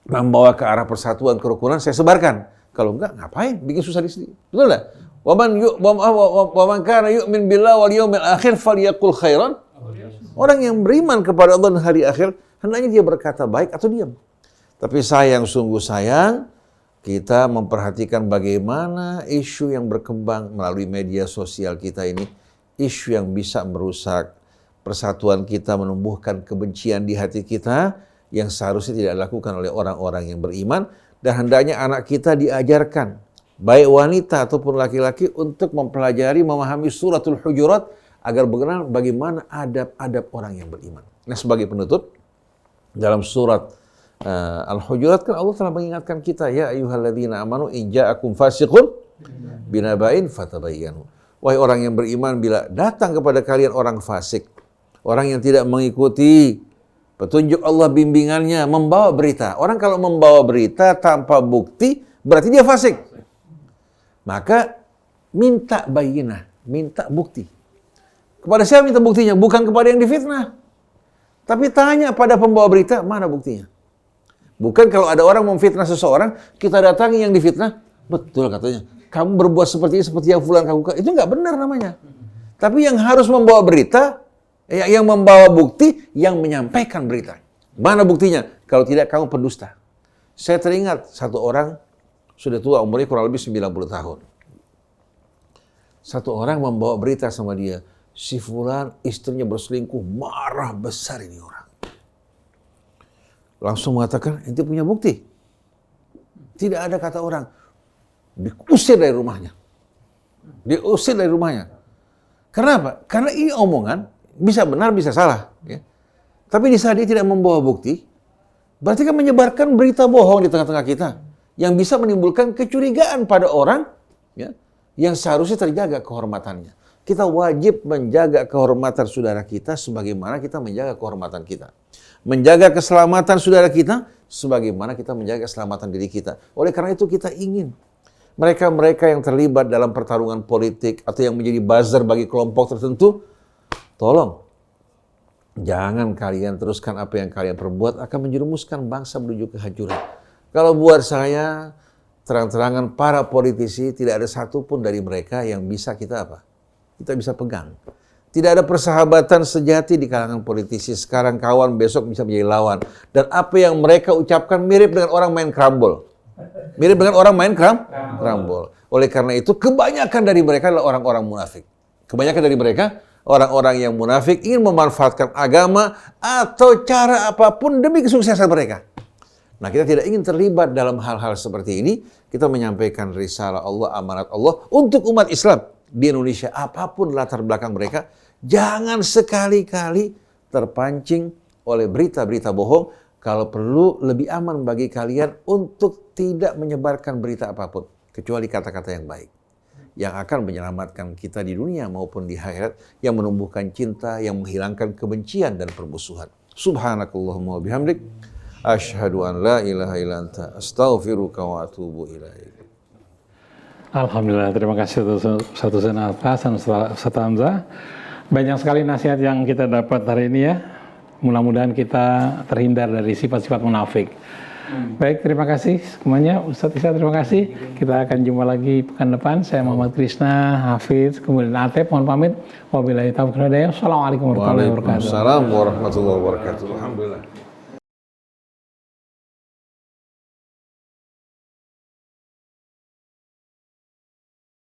membawa ke arah persatuan, kerukunan, saya sebarkan. Kalau enggak, ngapain? Bikin susah di sini. Betul nggak? Wa man kana yu'min billahi wal yawmil akhir falyaqul khairan. Orang yang beriman kepada Allah dan hari akhir, hendaknya dia berkata baik atau diam. Tapi sayang, sungguh sayang, kita memperhatikan bagaimana isu yang berkembang melalui media sosial kita ini, isu yang bisa merusak persatuan kita, menumbuhkan kebencian di hati kita, yang seharusnya tidak dilakukan oleh orang-orang yang beriman. Dan hendaknya anak kita diajarkan, baik wanita ataupun laki-laki, untuk mempelajari, memahami suratul Hujurat agar mengenal bagaimana adab-adab orang yang beriman. Nah, sebagai penutup, dalam surat Al-Hujurat kan Allah telah mengingatkan kita, ya ayyuhalladzina amanu in ja'akum fasiqun binaba'in fatabayyanu. Wahai orang yang beriman, bila datang kepada kalian orang fasik, orang yang tidak mengikuti petunjuk Allah, bimbingannya, membawa berita. Orang kalau membawa berita tanpa bukti, berarti dia fasik. Maka minta bayinah, minta bukti. Kepada siapa minta buktinya? Bukan kepada yang difitnah. Tapi tanya pada pembawa berita, mana buktinya? Bukan kalau ada orang memfitnah seseorang, kita datangi yang difitnah, betul katanya, kamu berbuat seperti ini, seperti yang fulan kamu, itu nggak benar namanya. Tapi yang harus membawa berita, yang membawa bukti, yang menyampaikan berita. Mana buktinya? Kalau tidak, kamu pendusta. Saya teringat satu orang, sudah tua, umurnya kurang lebih 90 tahun. Satu orang membawa berita sama dia, si fulan istrinya berselingkuh, marah besar ini orang. Langsung mengatakan, ente punya bukti? Tidak ada kata orang. Diusir dari rumahnya. Diusir dari rumahnya. Kenapa? Karena ini omongan, bisa benar, bisa salah. Ya. Tapi di saat dia tidak membawa bukti, berarti kan menyebarkan berita bohong di tengah-tengah kita, yang bisa menimbulkan kecurigaan pada orang, ya, yang seharusnya terjaga kehormatannya. Kita wajib menjaga kehormatan saudara kita sebagaimana kita menjaga kehormatan kita. menjaga keselamatan saudara kita, sebagaimana kita menjaga keselamatan diri kita. Oleh karena itu kita ingin mereka-mereka yang terlibat dalam pertarungan politik atau yang menjadi buzzer bagi kelompok tertentu, tolong jangan kalian teruskan apa yang kalian perbuat akan menjerumuskan bangsa menuju kehancuran. Kalau buat saya, terang-terangan para politisi tidak ada satupun dari mereka yang bisa kita apa? Kita bisa pegang. Tidak ada persahabatan sejati di kalangan politisi. Sekarang kawan, besok bisa menjadi lawan. Dan apa yang mereka ucapkan mirip dengan orang main crumble. Mirip dengan orang main crumble. Oleh karena itu, kebanyakan dari mereka adalah orang-orang munafik. Kebanyakan dari mereka, orang-orang yang munafik ingin memanfaatkan agama atau cara apapun demi kesuksesan mereka. Nah, kita tidak ingin terlibat dalam hal-hal seperti ini. Kita menyampaikan risalah Allah, amanat Allah untuk umat Islam di Indonesia. Apapun latar belakang mereka, jangan sekali-kali terpancing oleh berita-berita bohong. Kalau perlu, lebih aman bagi kalian untuk tidak menyebarkan berita apapun, kecuali kata-kata yang baik, yang akan menyelamatkan kita di dunia maupun di akhirat, yang menumbuhkan cinta, yang menghilangkan kebencian dan permusuhan. Subhanakallahumma wa bihamdik, asyhadu an la ilaha illa anta, astaghfiruka wa atubu ilaik. Alhamdulillah, terima kasih satu Ustaz Hamzah. Banyak sekali nasihat yang kita dapat hari ini ya. Mudah-mudahan kita terhindar dari sifat-sifat munafik. Baik, terima kasih semuanya. Ustaz Isa, terima kasih. Kita akan jumpa lagi pekan depan. Saya Muhammad Krishna, Hafiz, kemudian Atep. Mohon pamit. Wabillahi taufiq wal hidayah. Assalamualaikum warahmatullahi wabarakatuh. Waalaikumsalam warahmatullahi wabarakatuh. Alhamdulillah.